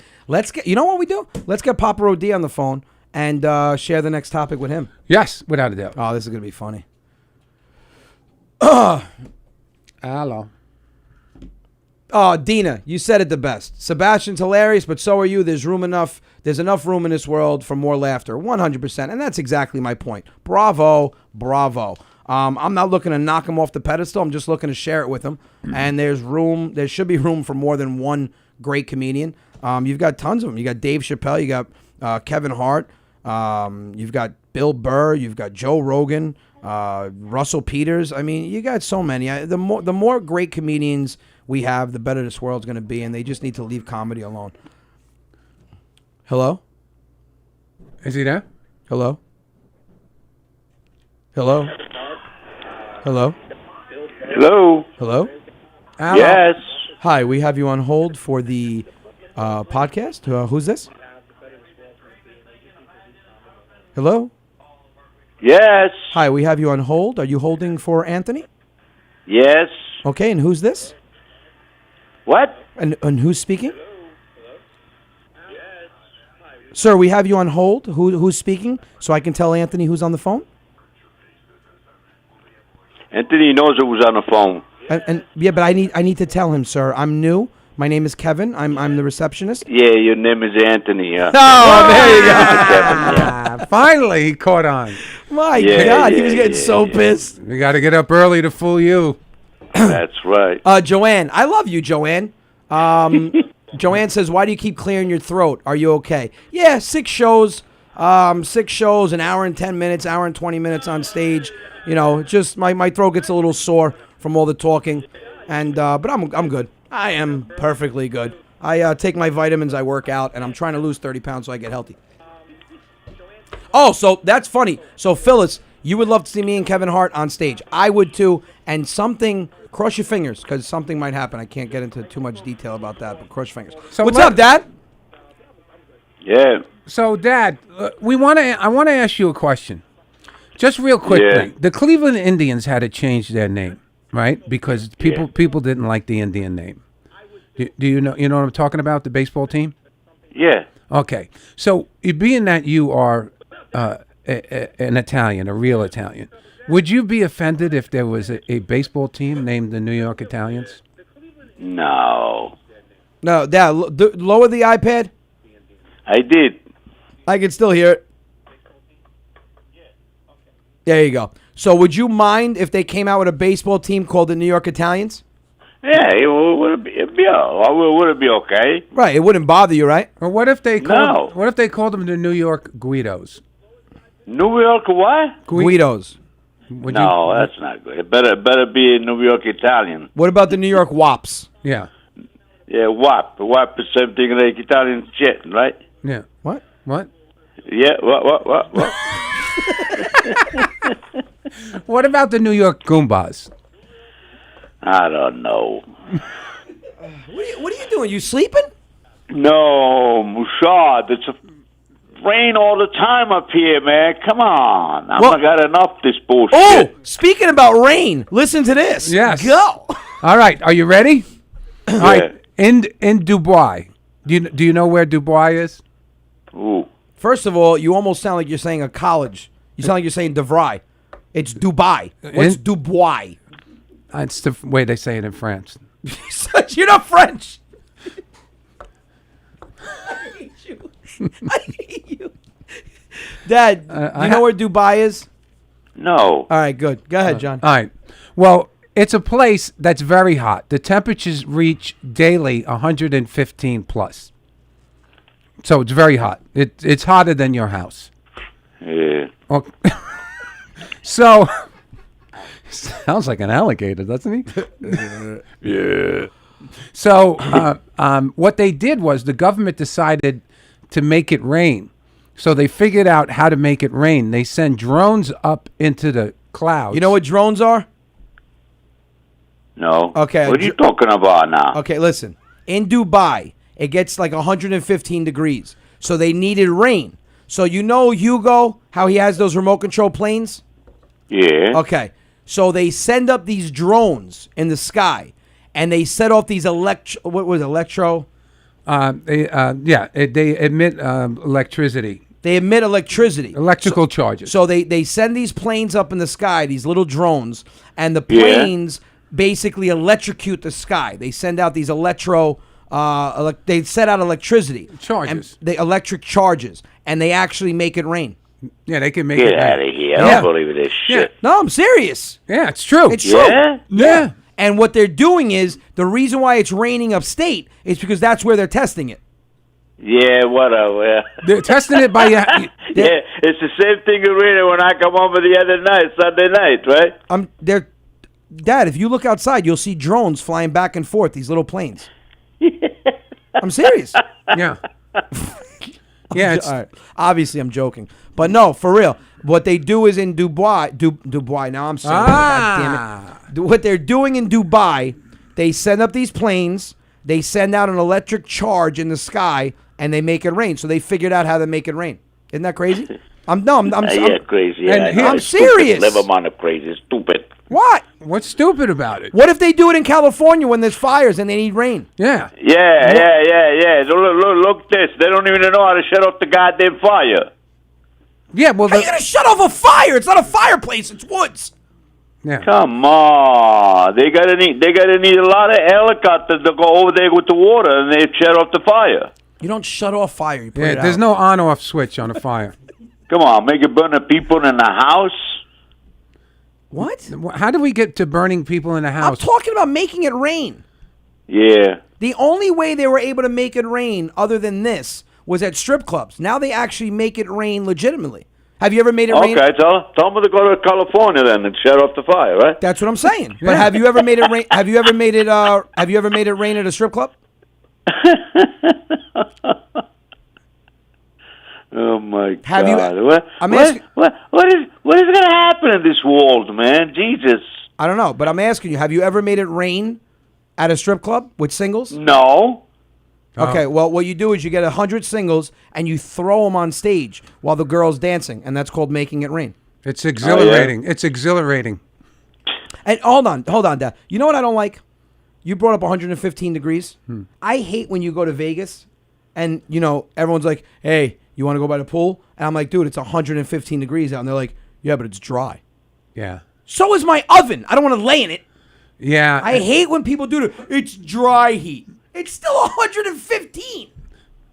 You know what we do? Let's get Papa Rodia on the phone and share the next topic with him. Yes, without a doubt. Oh, this is going to be funny. Hello. Oh, Dina, you said it the best. Sebastian's hilarious, but so are you. There's enough room in this world for more laughter. 100%. And that's exactly my point. Bravo. I'm not looking to knock him off the pedestal. I'm just looking to share it with him. And there should be room for more than one great comedian. You've got tons of them. You got Dave Chappelle. You got Kevin Hart. You've got Bill Burr. You've got Joe Rogan. Russell Peters. I mean, you got so many. The more great comedians we have, the better this world's going to be, and they just need to leave comedy alone. Hello? Is he there? Hello? Hello? Hello? Hello? Hello? Yes. Hi, we have you on hold for the podcast. Who's this? Hello? Yes. Hi, we have you on hold. Are you holding for Anthony? Yes. Okay, and who's this? What? And who's speaking? Sir, we have you on hold. Who's speaking? So I can tell Anthony who's on the phone? Anthony knows it was on the phone. And yeah, but I need to tell him, sir. I'm new, My name is Kevin. I'm the receptionist. Yeah, your name is Anthony. Oh, there you go. Kevin, yeah. Finally, he caught on. My Yeah, God, he yeah, was getting yeah, so yeah. pissed. We got to get up early to fool you. That's right. Joanne, I love you, Joanne. Joanne says, why do you keep clearing your throat? Are you okay? Yeah, 6 shows. 6 shows, an hour and 10 minutes, hour and 20 minutes on stage. You know, just my throat gets a little sore from all the talking. And but I'm good. I am perfectly good. I take my vitamins, I work out, and I'm trying to lose 30 pounds so I get healthy. Oh, so that's funny. So, Phyllis, you would love to see me and Kevin Hart on stage. I would too. And something, cross your fingers, because something might happen. I can't get into too much detail about that, but cross your fingers. So What's let- up, Dad? Yeah. So, Dad, I want to ask you a question, just real quickly. Yeah. The Cleveland Indians had to change their name, right? Because people didn't like the Indian name. Do you know what I'm talking about? The baseball team. Yeah. Okay, so being that you are an Italian, a real Italian, would you be offended if there was a baseball team named the New York Italians? No. No, Dad, lower the iPad. I did. I can still hear it. There you go. So would you mind if they came out with a baseball team called the New York Italians? Yeah, it'd be okay. Right, it wouldn't bother you, right? Or what if they No. called them the New York Guidos? New York what? Guidos. Would No, that's not good. It better be a New York Italian. What about the New York Wops? Yeah. Yeah, WAP. WAP is something like Italian shit, right? Yeah. What? What? Yeah, what? What about the New York Goombas? I don't know. What are you doing? You sleeping? No, Mushad, it's a rain all the time up here, man. Come on. I've Well- got enough this bullshit. Oh, speaking about rain, listen to this. Yes. Go. All right. Are you ready? All Yeah. right. In Dubai. Do you know where Dubai is? Ooh. First of all, you almost sound like you're saying a college. You sound like you're saying DeVry. It's Dubai. What's Dubai? It's the way they say it in France. You're not French. I hate you. I hate you. Dad, you know where Dubai is? No. All right, good. Go ahead, John. All right. Well, it's a place that's very hot. The temperatures reach daily 115 plus. So it's very hot. It's hotter than your house. Yeah. Okay. So sounds like an alligator, doesn't he? Yeah. So what they did was the government decided to make it rain. So they figured out how to make it rain. They send drones up into the clouds. You know what drones are? No. Okay, What are you talking about now? Okay, listen. In Dubai, it gets like 115 degrees. So they needed rain. So you know Hugo, how he has those remote control planes? Yeah. Okay. So they send up these drones in the sky, and they set off these electro? They emit electricity, They emit electricity. electrical charges. So they send these planes up in the sky, these little drones, and the Yeah. planes basically electrocute the sky. They send out these they set out electricity. Charges. And they electric charges, and they actually make it rain. Yeah, they can make Get it out rain. of here. I Yeah. don't believe this shit. No, I'm serious. Yeah, it's true. It's true. Yeah? Yeah. And what they're doing is, the reason why it's raining upstate is because that's where they're testing it. Yeah, whatever. They're testing it by Yeah, it's the same thing really when I come over the other night, Sunday night, right? Dad, if you look outside, you'll see drones flying back and forth, these little planes. I'm serious. yeah. Yeah, it's All right. Obviously, I'm joking. But no, for real. What they do is in Dubai. Dubai. Now I'm saying, God damn it. What they're doing in Dubai, they send up these planes, they send out an electric charge in the sky, and they make it rain. So they figured out how to make it rain. Isn't that crazy? I'm Crazy. Yeah, and I know. I'm It's stupid. serious. Never mind the crazy. Stupid. What? what's stupid about it? What if they do it in California when there's fires and they need rain? Yeah. Yeah. Look this. They don't even know how to shut off the goddamn fire. Yeah, well, How are you going to shut off a fire? It's not a fireplace. It's woods. Yeah. Come on, they gotta need a lot of helicopters to go over there with the water, and they shut off the fire. You don't shut off fire. You put Yeah, it there's out. no on-off switch on a fire. Come on, make it burn the people in the house. What? How do we get to burning people in a I'm house? talking about making it rain. Yeah. The only way they were able to make it rain, other than this, was at strip clubs. Now they actually make it rain legitimately. Have you ever made it rain? Okay, tell them to go to California then and shut off the fire, right? That's what I'm saying. But have you ever made it rain? Have you ever made it? Have you ever made it rain at a strip club? Oh my Have you- God! What is going to happen in this world, man? Jesus! I don't know, but I'm asking you. Have you ever made it rain at a strip club with singles? No. Okay, well, what you do is you get 100 singles and you throw them on stage while the girl's dancing, and that's called making it rain. It's exhilarating. It's exhilarating. And hold on, Dad. You know what I don't like? You brought up 115 degrees. I hate when you go to Vegas and, you know, everyone's like, hey, you want to go by the pool? And I'm like, dude, it's 115 degrees out. And they're like, yeah, but it's dry. Yeah. So is my oven. I don't want to lay in it. Yeah. I hate when people do it. It's dry heat. It's still 115.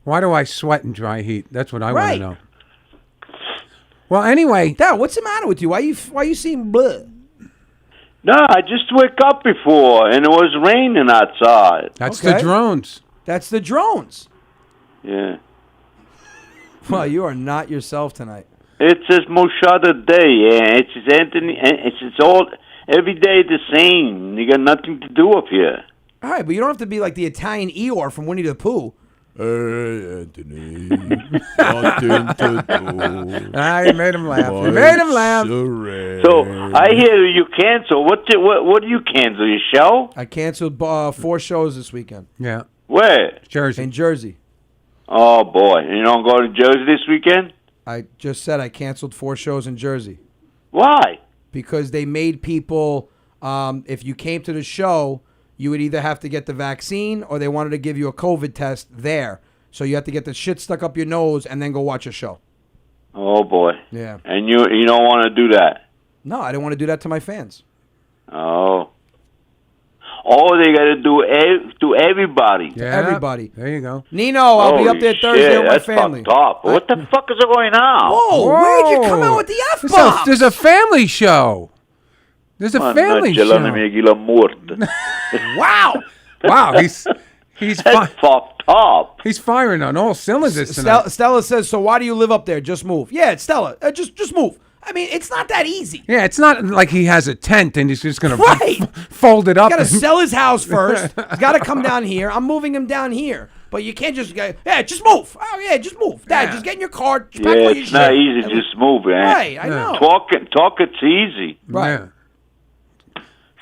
Why do I sweat in dry heat? That's what I want Right. to know. Well, anyway. Dad, what's the matter with you? Why you seem bleh? No, I just woke up before, and it was raining outside. That's the Okay. drones. That's the drones. Yeah. Well, you are not yourself tonight. It's just Moshada Day, yeah. It's just Anthony, it's all, every day the same. You got nothing to do up here. All right, but you don't have to be like the Italian Eeyore from Winnie the Pooh. Hey, Anthony. Nothing to do. I made him laugh. You made him laugh. So, I hear you cancel. What do you cancel? Your show? I canceled 4 shows this weekend Yeah. Where? Jersey. in Jersey. Oh, boy. You don't go to Jersey this weekend? I just said I canceled 4 shows in Jersey Why? because they made people, if you came to the show, you would either have to get the vaccine or they wanted to give you a COVID test there. So you have to get the shit stuck up your nose and then go watch a show. Oh, boy. Yeah. And you don't want to do that? No, I didn't want to do that to my fans. Oh. Oh, they got to do to everybody. Yeah. everybody. There you go. Nino, I'll be up there Holy Thursday shit, with my that's family. fucked up. What the fuck is going on? Whoa, where'd you come out with the F-bomb? There's a family show. There's a family show. Wow. Wow, he's That's fucked up. he's firing on all cylinders tonight. Stella says, so why do you live up there? Just move. Yeah, it's Stella. Just move. I mean, it's not that easy. Yeah, it's not like he has a tent and he's just going Right. to fold it up. Got to and- sell his house first. He's got to come down here. I'm moving him down here. But you can't just go, yeah, just move. Oh, yeah, just move. Dad, Yeah. just get in your car. Just Yeah, pack all your it's not shit. easy to just move, man. Right, I know. Talk it's easy. Right. Yeah.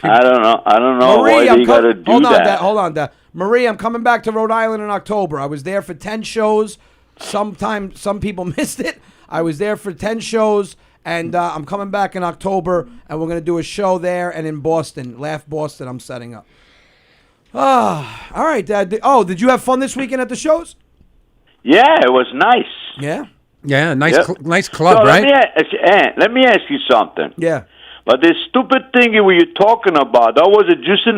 I don't know Marie, why they got to do hold on, that. Dad. Hold on, Dad. Marie, I'm coming back to Rhode Island in October. I was there for 10 shows. Some people missed it. I was there for 10 shows, and I'm coming back in October, and we're going to do a show there and in Boston. Laugh Boston, I'm setting up. Ah, all right, Dad. Did you have fun this weekend at the shows? Yeah, it was nice. Yeah. Yeah, nice Yep. nice club, So right? let me ask you something. Yeah. But this stupid thing you were talking about, that was it just in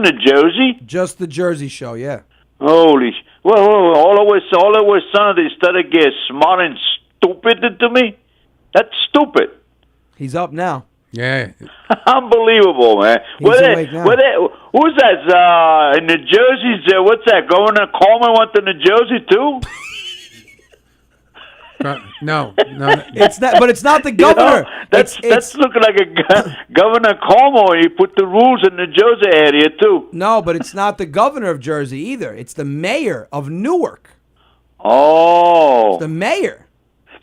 the Jersey? Just the Jersey show, yeah. Holy well, all of a sudden they started getting smart and stupid to me. That's stupid. He's up now. Yeah. Unbelievable, man. He's awake now. Who's that? In New Jersey, what's that? Governor Coleman went to New Jersey, too? No. It's not, but it's not the governor. That's looking like a Governor Cuomo. He put the rules in the Jersey area, too. No, but it's not the governor of Jersey either. It's the mayor of Newark. Oh. The mayor.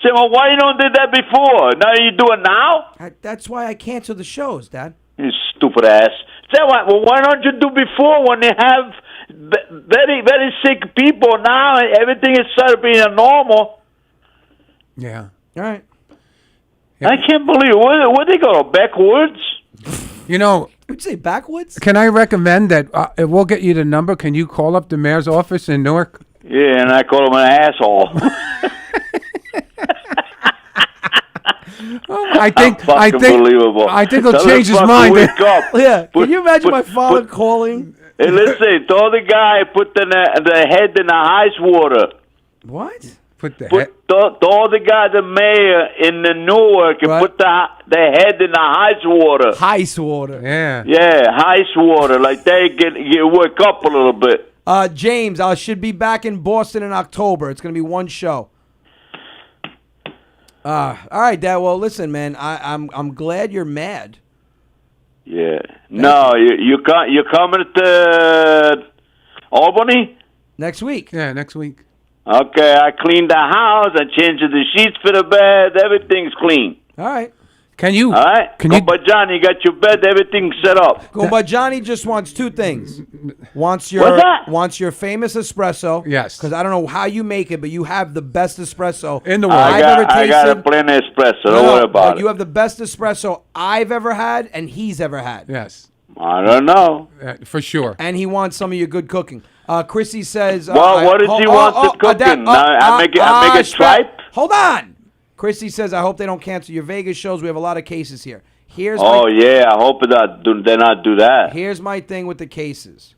Say, well, why you don't did that before? Now you do it now? That's why I cancel the shows, Dad. You stupid ass. Say, well, why don't you do before when they have very, very sick people now and everything is started being normal? Yeah. All right. I can't believe it. Where they go? Backwoods? You know, Would you say backwoods? can I recommend that we'll get you the number? Can you call up the mayor's office in Newark? Yeah, and I call him an asshole. I think Unbelievable. I think he'll Tell change the his fucker mind. Wake up. Yeah. Put- Can you imagine my put- father put- calling? Hey, listen, told the guy put the head in the ice water. What? Put the head. Told the guy, the mayor in the Newark, and Right. put the head in the ice water. Ice water. Yeah. Yeah, ice water. Like they get wake up a little bit. James, I should be back in Boston in October. It's going to be one show. All right, Dad. Well, listen, man. I'm glad you're mad. Yeah. No, you're coming to Albany? Next week. Yeah, next week. Okay, I cleaned the house. I changed the sheets for the bed. Everything's clean. All right. Can you? All right? Can you? But Johhny, you got your bed, everything set up. Goumba Johhny just wants two things. Wants What's that? wants your famous espresso. Yes. Because I don't know how you make it, but you have the best espresso In the world. I've ever I got a tasted. plain espresso. No, Don't no, worry about but it. you have the best espresso I've ever had and he's ever had. Yes, I don't know. for sure. And he wants some of your good cooking. Chrissy says... Well, what does he want to cooking? I make it tripe? Hold on. Chrissy says, I hope they don't cancel your Vegas shows. We have a lot of cases here. Here's Oh, my, yeah. I hope they not do that. Here's my thing with the cases.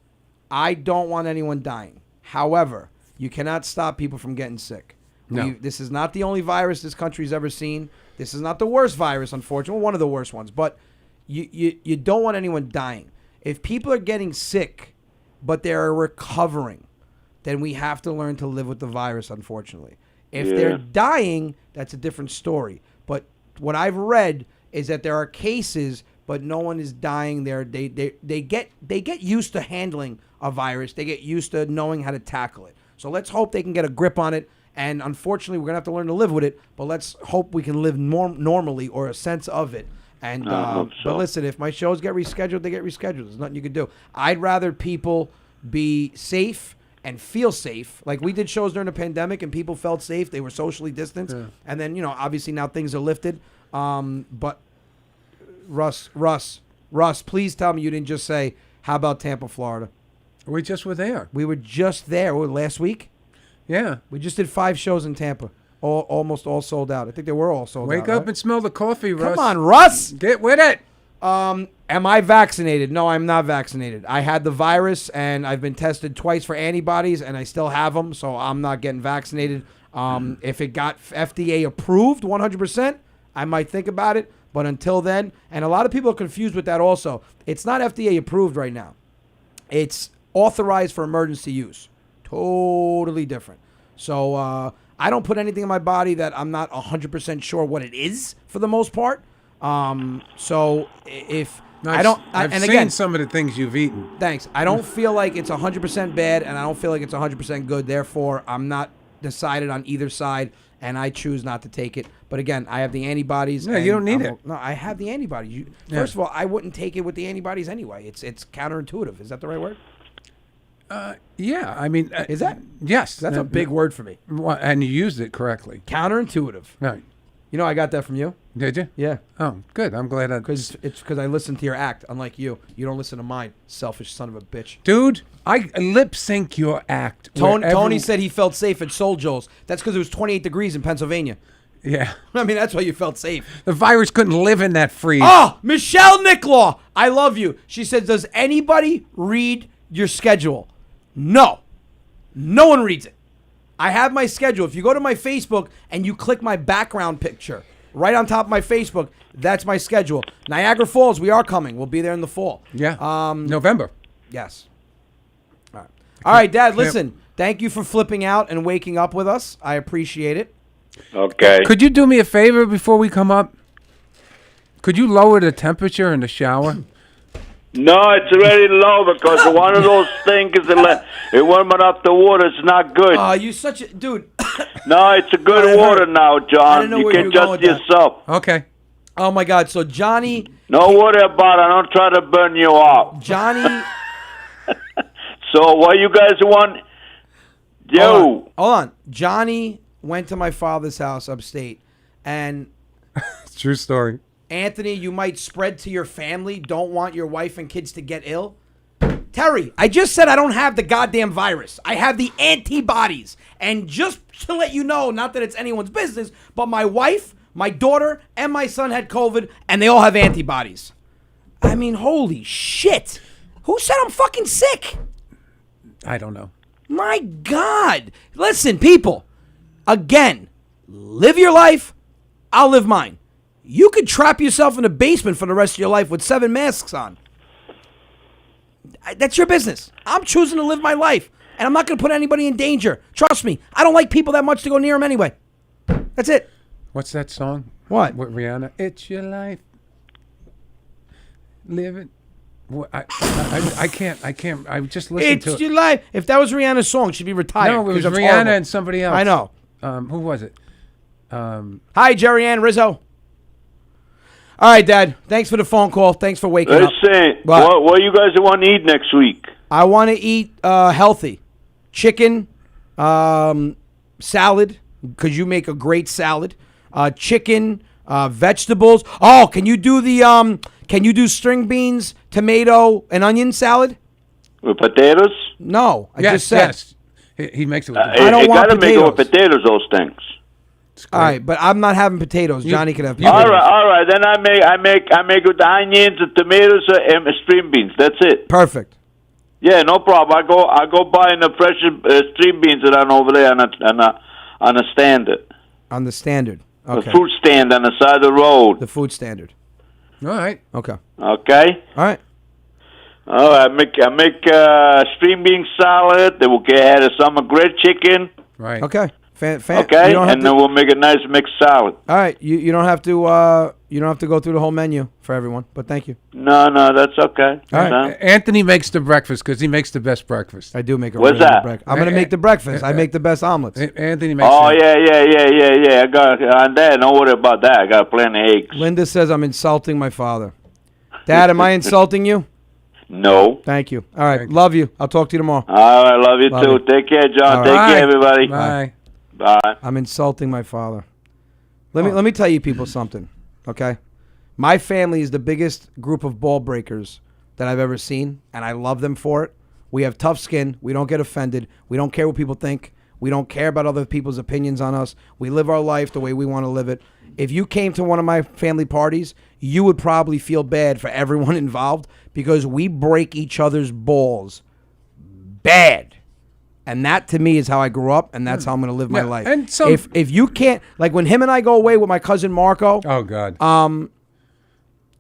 I don't want anyone dying. However, you cannot stop people from getting sick. No. This is not the only virus this country's ever seen. This is not the worst virus, unfortunately. One of the worst ones. But you don't want anyone dying. If people are getting sick, but they're recovering, then we have to learn to live with the virus, unfortunately. If they're dying, that's a different story. But what I've read is that there are cases, but no one is dying. They get used to handling a virus. They get used to knowing how to tackle it. So let's hope they can get a grip on it. And unfortunately, we're gonna have to learn to live with it. But let's hope we can live normally or a sense of it. And hope so. but listen, if my shows get rescheduled, they get rescheduled. There's nothing you can do. I'd rather people be safe and feel safe. Like we did shows during the pandemic and people felt safe. They were socially distanced. Yeah. And then, obviously now things are lifted. But Russ, please tell me you didn't just say, how about Tampa, Florida? We just were there. We were just there last week. Yeah. We just did 5 shows in Tampa. Almost all sold out. I think they were all sold out. Wake up right? and smell the coffee, Russ. Come on, Russ. Get with it. Am I vaccinated? No, I'm not vaccinated. I had the virus, and I've been tested twice for antibodies, and I still have them, so I'm not getting vaccinated. If it got FDA approved 100%, I might think about it. But until then, and a lot of people are confused with that also. It's not FDA approved right now. It's authorized for emergency use. Totally different. So I don't put anything in my body that I'm not 100% sure what it is for the most part. So if I don't, I've and seen again, some of the things you've eaten. thanks. I don't feel like it's 100% bad, and I don't feel like it's 100% good. Therefore, I'm not decided on either side, and I choose not to take it. But again, I have the antibodies. Yeah, you don't need it. No, I have the antibodies. First of all, I wouldn't take it with the antibodies anyway. It's counterintuitive. Is that the right word? Yeah, I mean, Is that? yes? That's a big word for me. And you used it correctly. Counterintuitive. Right? I got that from you. Did you? Yeah. Oh, good. I'm glad. Because I listen to your act, unlike you. You don't listen to mine, selfish son of a bitch. Dude, I lip sync your act. Tony said he felt safe at Soul Joel's. That's because it was 28 degrees in Pennsylvania. Yeah. I mean, that's why you felt safe. The virus couldn't live in that freeze. Oh, Michelle Nicklaw, I love you. She says, does anybody read your schedule? No. No one reads it. I have my schedule. If you go to my Facebook and you click my background picture right on top of my Facebook, that's my schedule. Niagara Falls, we are coming. We'll be there in the fall. Yeah. November. Yes. All right, Dad, listen. Thank you for flipping out and waking up with us. I appreciate it. Okay. Could you do me a favor before we come up? Could you lower the temperature in the shower? No, it's already low because one of those things it warming up the water. It's not good. You such a dude. No, it's a good water now, I John. didn't know You where can you were going adjust with that. yourself. Okay. Oh my God! So Johhny, No worry about it. I don't try to burn you out. Johhny. So what you guys want? Hold on. Johhny went to my father's house upstate, and It's a true story. Anthony, you might spread to your family. Don't want your wife and kids to get ill. Terry, I just said I don't have the goddamn virus. I have the antibodies. And just to let you know, not that it's anyone's business, but my wife, My daughter and my son had COVID, and they all have antibodies. I mean, holy shit. Who said I'm fucking sick? I don't know. My God. Listen, people. Again, live your life. I'll live mine. You could trap yourself in a basement for the rest of your life with 7 masks on. That's your business. I'm choosing to live my life, and I'm not going to put anybody in danger. Trust me. I don't like people that much to go near them anyway. That's it. What's that song? What? With Rihanna? It's your life. Live it. I can't. I just listened to it. It's your life. If that was Rihanna's song, she'd be retired. No, it was 'cause that's Rihanna horrible. and somebody else. I know. Who was it? Hi, Jerry Ann Rizzo. All right, Dad. Thanks for the phone call. Thanks for waking up. Listen, What? what you guys want to eat next week? I want to eat healthy. Chicken, salad, because you make a great salad. Chicken, vegetables. Oh, can you do string beans, tomato, and onion salad? With potatoes? No, I Yes, just said. yes. He makes it with I don't you want gotta make it with potatoes. potatoes, those things. All right, but I'm not having potatoes. Johhny can have you- potatoes. All right. Then I make with the onions, the tomatoes, and string beans. That's it. Perfect. Yeah, no problem. I go buy the fresh string beans that are over there on a stand, On the standard. Okay. the fruit stand on the side of the road. The food standard. All right. Okay. Okay. All right. Oh, I make string bean salad. They will add some grilled chicken. Right. Okay. Okay, you don't have and to- then we'll make a nice mixed salad. All right. You don't have to go through the whole menu for everyone, but thank you. No, that's okay. All right. Son. Anthony makes the breakfast because he makes the best breakfast. I do make a What's really good that? breakfast. I'm gonna make the breakfast. I make the best omelets. Anthony makes. Oh the- yeah. I got on that. Don't worry about that. I got plenty of eggs. Linda says I'm insulting my father. Dad, am I insulting you? No. Thank you. All right. Thank you. Love you. I'll talk to you tomorrow. All right, love you Love too. you. Take care, John. All Take right. care, everybody. Bye. Bye. I'm insulting my father. Let me tell you people something, okay? My family is the biggest group of ball breakers that I've ever seen, and I love them for it. We have tough skin. We don't get offended. We don't care what people think. We don't care about other people's opinions on us. We live our life the way we want to live it. If you came to one of my family parties, you would probably feel bad for everyone involved because we break each other's balls bad. And that to me is how I grew up, and that's how I'm going to live my Yeah, life. and some- if you can't, like when him and I go away with my cousin Marco, Oh God.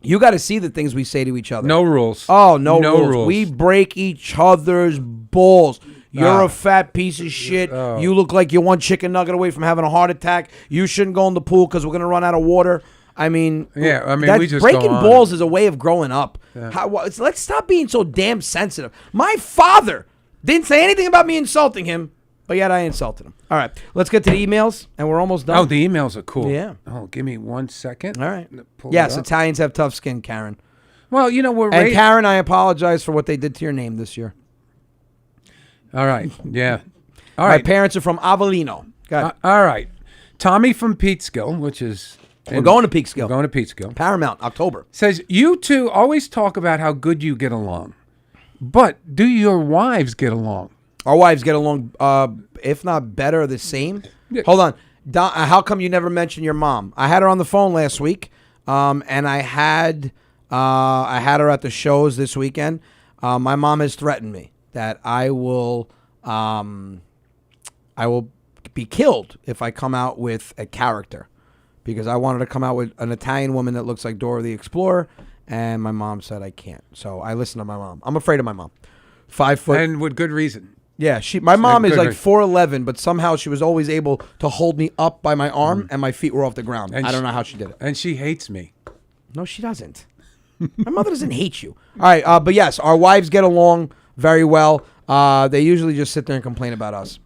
you got to see the things we say to each other. No rules. Oh, no rules. rules. We break each other's balls. You're Ah. a fat piece of shit. Oh. You look like you're one chicken nugget away from having a heart attack. You shouldn't go in the pool because we're going to run out of water. I mean, Yeah, I mean, that's- we just breaking go on. balls is a way of growing up. Let's stop being so damn sensitive. My father didn't say anything about me insulting him, but yet I insulted him. All right, let's get to the emails, and we're almost done. Oh, the emails are cool. Yeah. Oh, give me 1 second. All right. Pull Yes, it up. Italians have tough skin, Karen. Well, you know we're And Karen, I apologize for what they did to your name this year. All right. Yeah. All My right. parents are from Avellino. Go ahead. All right. Tommy from Peekskill, which is We're going to Peekskill. We're going to Peekskill. Paramount, October. Says you two always talk about how good you get along, but do your wives get along? Our wives get along, if not better, the same. Yeah. Hold on. How come you never mentioned your mom? I had her on the phone last week, and I had her at the shows this weekend. My mom has threatened me that I will be killed if I come out with a character, because I wanted to come out with an Italian woman that looks like Dora the Explorer, and my mom said I can't. So I listen to my mom. I'm afraid of my mom. 5 foot. And with good reason. Yeah, my mom is good like reason. 4'11", but somehow she was always able to hold me up by my arm, and my feet were off the ground. And I don't know how she did it. And she hates me. No, she doesn't. My mother doesn't hate you. All right, but yes, our wives get along very well. They usually just sit there and complain about us.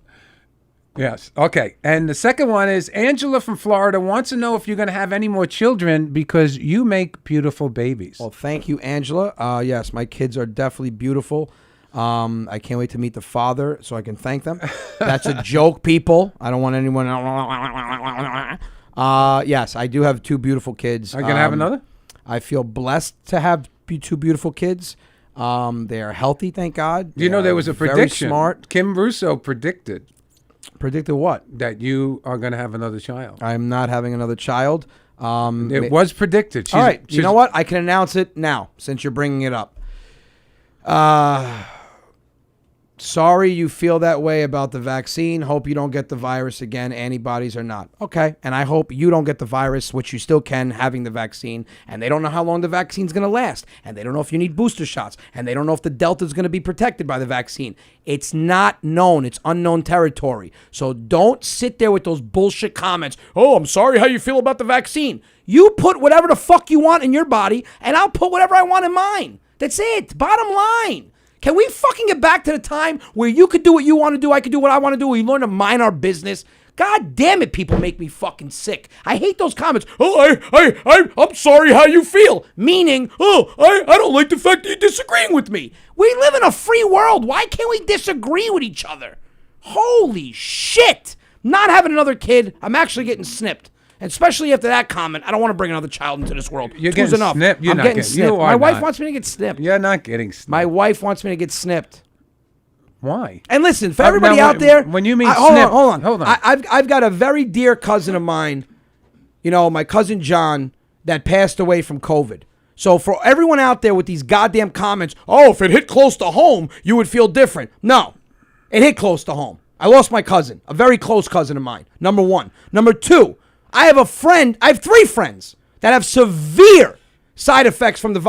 Yes. Okay. And the second one is Angela from Florida wants to know if you're going to have any more children because you make beautiful babies. Well, thank you, Angela. Yes, my kids are definitely beautiful. I can't wait to meet the father so I can thank them. That's a joke, people. I don't want anyone. Yes, I do have 2 beautiful kids. Are you going to have another? I feel blessed to have 2 beautiful kids. They are healthy, thank God. You know, there was a Very prediction. smart. Kim Russo predicted Predicted what? That you are going to have another child. I'm not having another child. It was predicted. All right. You know what? I can announce it now since you're bringing it up. Sorry you feel that way about the vaccine. Hope you don't get the virus again. Antibodies or not. Okay. And I hope you don't get the virus, which you still can having the vaccine. And they don't know how long the vaccine's going to last. And they don't know if you need booster shots. And they don't know if the Delta is going to be protected by the vaccine. It's not known. It's unknown territory. So don't sit there with those bullshit comments. Oh, I'm sorry how you feel about the vaccine. You put whatever the fuck you want in your body, and I'll put whatever I want in mine. That's it. Bottom line. Can we fucking get back to the time where you could do what you want to do, I could do what I want to do, we learn to mind our business? God damn it, people make me fucking sick. I hate those comments. Oh, I'm sorry how you feel. Meaning, I don't like the fact that you're disagreeing with me. We live in a free world. Why can't we disagree with each other? Holy shit. Not having another kid, I'm actually getting snipped. And especially after that comment, I don't want to bring another child into this world. You're Two's getting enough. snipped. You're I'm not getting getting- snipped. you My are wife not. wants me to get snipped. You're not getting snipped. My wife wants me to get snipped. Why? And listen, for everybody now, out there, when you mean hold hold on. on. I've got a very dear cousin of mine, my cousin John, that passed away from COVID. So for everyone out there with these goddamn comments, oh, if it hit close to home, you would feel different. No, it hit close to home. I lost my cousin, a very close cousin of mine. Number one. Number two, I have 3 friends that have severe side effects from the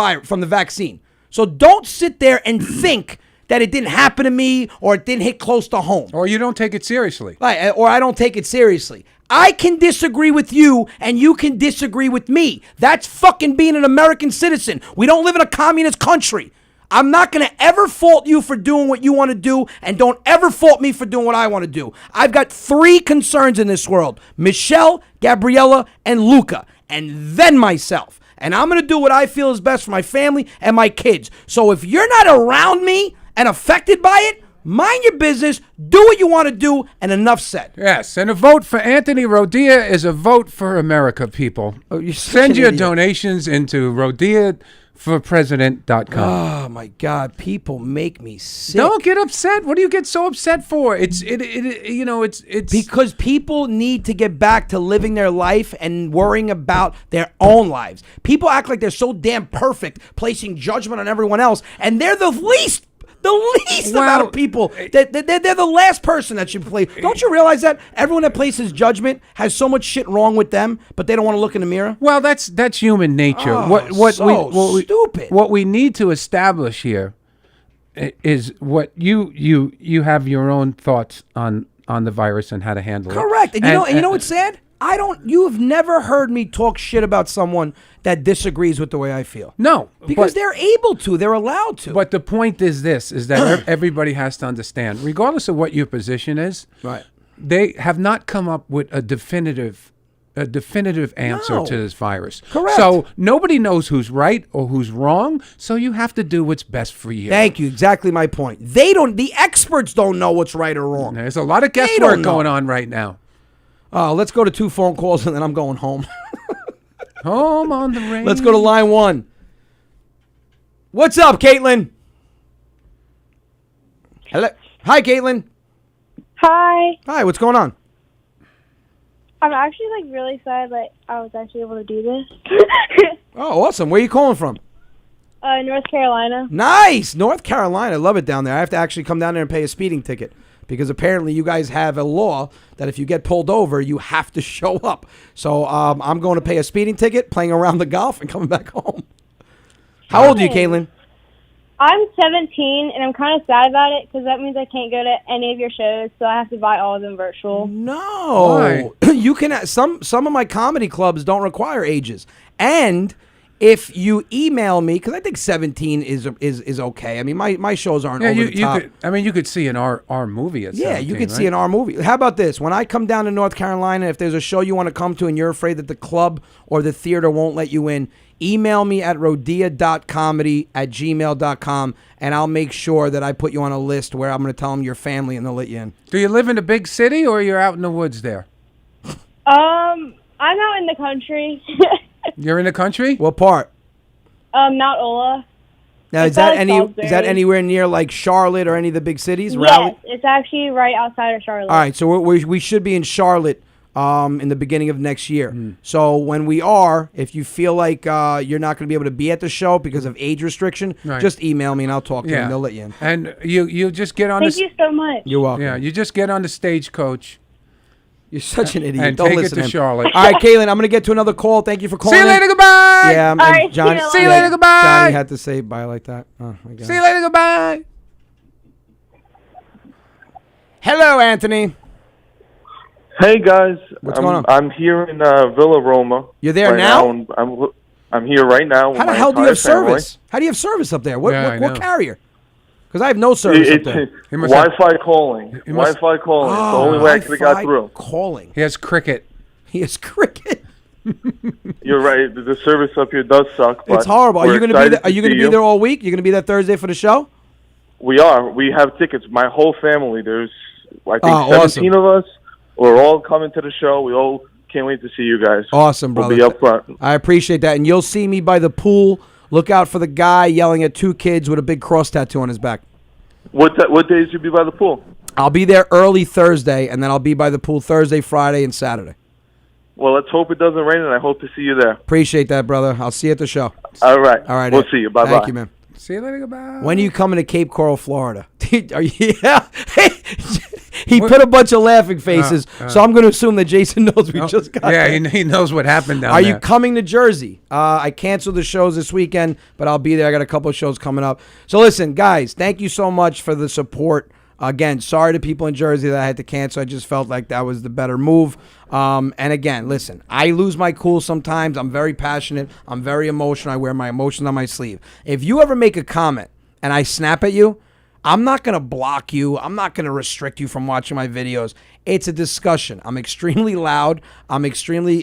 vaccine. So don't sit there and think that it didn't happen to me or it didn't hit close to home. Or you don't take it seriously. Right, or I don't take it seriously. I can disagree with you and you can disagree with me. That's fucking being an American citizen. We don't live in a communist country. I'm not going to ever fault you for doing what you want to do, and don't ever fault me for doing what I want to do. I've got 3 concerns in this world: Michelle, Gabriella, and Luca, and then myself. And I'm going to do what I feel is best for my family and my kids. So if you're not around me and affected by it, mind your business, do what you want to do, and enough said. Yes, and a vote for Anthony Rodia is a vote for America, people. Oh, you're such Send an your idiot. donations into rodiaforpresident.com. Oh my God, people make me sick. Don't get upset. What do you get so upset for? It's Because people need to get back to living their life and worrying about their own lives. People act like they're so damn perfect, placing judgment on everyone else, and they're the least amount of people. They're the last person that should play. Don't you realize that everyone that places judgment has so much shit wrong with them, but they don't want to look in the mirror? Well, that's human nature. Oh, stupid. What we need to establish here is what you have your own thoughts on the virus and how to handle it. Correct. And you know what's sad? You have never heard me talk shit about someone that disagrees with the way I feel. No, Because they're able to. They're allowed to. But the point is this: is that everybody has to understand, regardless of what your position is, Right. they have not come up with a definitive answer No. to this virus. Correct. So nobody knows who's right or who's wrong. So you have to do what's best for you. Thank you. Exactly my point. The experts don't know what's right or wrong. There's a lot of They guesswork don't know. going on right now. Let's go to 2 phone calls and then I'm going home. Home on the range. Let's go to line 1. What's up, Caitlin? Hello. Hi, Caitlin. Hi. Hi, what's going on? I'm actually really sad that I was actually able to do this. Oh, awesome. Where are you calling from? North Carolina. Nice. North Carolina. I love it down there. I have to actually come down there and pay a speeding ticket because apparently you guys have a law that if you get pulled over, you have to show up. So I'm going to pay a speeding ticket, playing around the golf, and coming back home. How old are you, Caitlin? I'm 17, and I'm kind of sad about it because that means I can't go to any of your shows, so I have to buy all of them virtual. No. You can. Some of my comedy clubs don't require ages. And if you email me, because I think 17 is okay. I mean, my shows aren't over the top. You could see an R movie at 17, You could see right? an R movie. How about this? When I come down to North Carolina, if there's a show you want to come to and you're afraid that the club or the theater won't let you in, email me at rodia.comedy@gmail.com, and I'll make sure that I put you on a list where I'm going to tell them your family and they'll let you in. Do you live in a big city or you're out in the woods there? I'm out in the country. You're in the country? What part? Mount Ola. Now, It's is that out of Salisbury. anywhere near like Charlotte or any of the big cities? Yes, Raleigh? it's actually right outside of Charlotte. All right, so we should be in Charlotte in the beginning of next year. So when we are, if you feel like you're not going to be able to be at the show because of age restriction, Right. just email me and I'll talk to Yeah. them. They'll let you in. And you just get on Thank you so much. You're welcome. Yeah, you just get on the stagecoach. You're such an idiot. And Don't take it listen to him. Charlotte. All right, Caitlin, I'm going to get to another call. Thank you for calling See you in. later, goodbye. Yeah, All right, Johnny, see you later, goodbye. Johnny had to say bye like that. Oh, my God. See you later, goodbye. Hello, Anthony. Hey guys, What's going on? I'm here in Villa Roma. You're there right now? and I'm here right now. With How the my hell do you have entire family. service? How do you have service up there? What Yeah, I what know. carrier? Because I have no service up there. He must have- Wi-Fi calling. He must- Wi-Fi calling. It's the only way I could have got Wi-Fi through. calling. He has cricket. He is cricket. You're right. The service up here does suck. But It's horrible. Are we're you going to be excited there? Are you going to see be there all week? You're going to be there Thursday for the show? We are. We have tickets. My whole family. There's I think Oh, 17 of us. We're all coming to the show. We all can't wait to see you guys. Awesome, brother. We'll be up front. I appreciate that. And you'll see me by the pool. Look out for the guy yelling at two kids with a big cross tattoo on his back. What days you be by the pool? I'll be there early Thursday, and then I'll be by the pool Thursday, Friday, and Saturday. Well, let's hope it doesn't rain, and I hope to see you there. Appreciate that, brother. I'll see you at the show. All right. All right. We'll Ed. see you. Bye-bye. Thank you, man. See you later, goodbye. When are you coming to Cape Coral, Florida? Are you, yeah. He put a bunch of laughing faces, so I'm going to assume that Jason knows we just got Yeah, there. he knows what happened down Are there. you coming to Jersey? I canceled the shows this weekend, but I'll be there. I got a couple of shows coming up. So listen, guys, thank you so much for the support. Again, sorry to people in Jersey that I had to cancel. I just felt like that was the better move. And again, listen, I lose my cool sometimes. I'm very passionate. I'm very emotional. I wear my emotions on my sleeve. If you ever make a comment and I snap at you, I'm not going to block you. I'm not going to restrict you from watching my videos. It's a discussion. I'm extremely loud. I'm extremely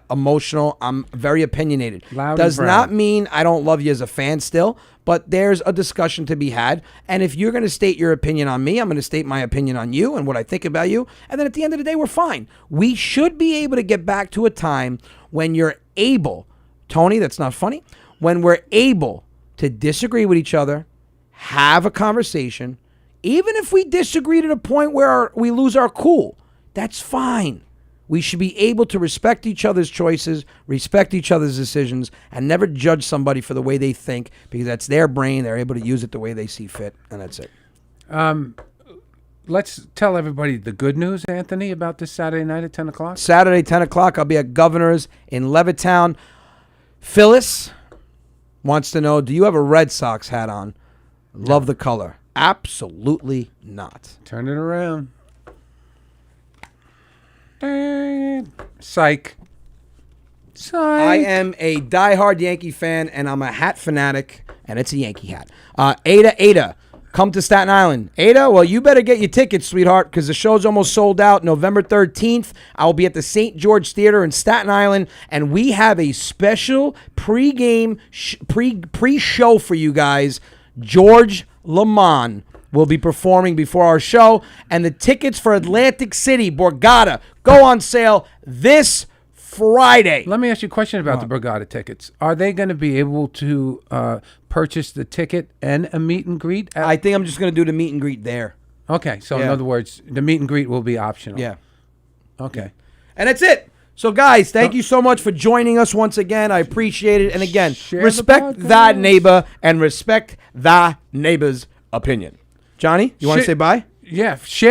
emotional. I'm very opinionated. Loud and Does proud. not mean I don't love you as a fan still, but there's a discussion to be had. And if you're going to state your opinion on me, I'm going to state my opinion on you and what I think about you. And then at the end of the day, we're fine. We should be able to get back to a time when you're able, Tony, that's not funny, when we're able to disagree with each other, have a conversation, even if we disagree to the point where we lose our cool, that's fine. We should be able to respect each other's choices, respect each other's decisions, and never judge somebody for the way they think, because that's their brain. They're able to use it the way they see fit, and that's it. Let's tell everybody the good news, Anthony, about this Saturday night at 10 o'clock. Saturday, 10 o'clock, I'll be at Governor's in Levittown. Phyllis wants to know, do you have a Red Sox hat on? Love the color. Absolutely not. Turn it around. Psych. I am a diehard Yankee fan, and I'm a hat fanatic, and it's a Yankee hat. Ada, come to Staten Island. Ada, well, you better get your tickets, sweetheart, because the show's almost sold out. November 13th, I will be at the St. George Theater in Staten Island, and we have a special pre-game, pre-show for you guys. George Lamont will be performing before our show, and the tickets for Atlantic City, Borgata, go on sale this Friday. Let me ask you a question about the Borgata tickets. Are they going to be able to purchase the ticket and a meet and greet? I think I'm just going to do the meet and greet there. Okay, so in Yeah. other words, the meet and greet will be optional. Yeah. Okay. And that's it. So, guys, thank you so much for joining us once again. I appreciate it. And again, Share the respect podcast. thy neighbor and respect thy neighbor's opinion. Johnny, you want to say bye? Yeah, share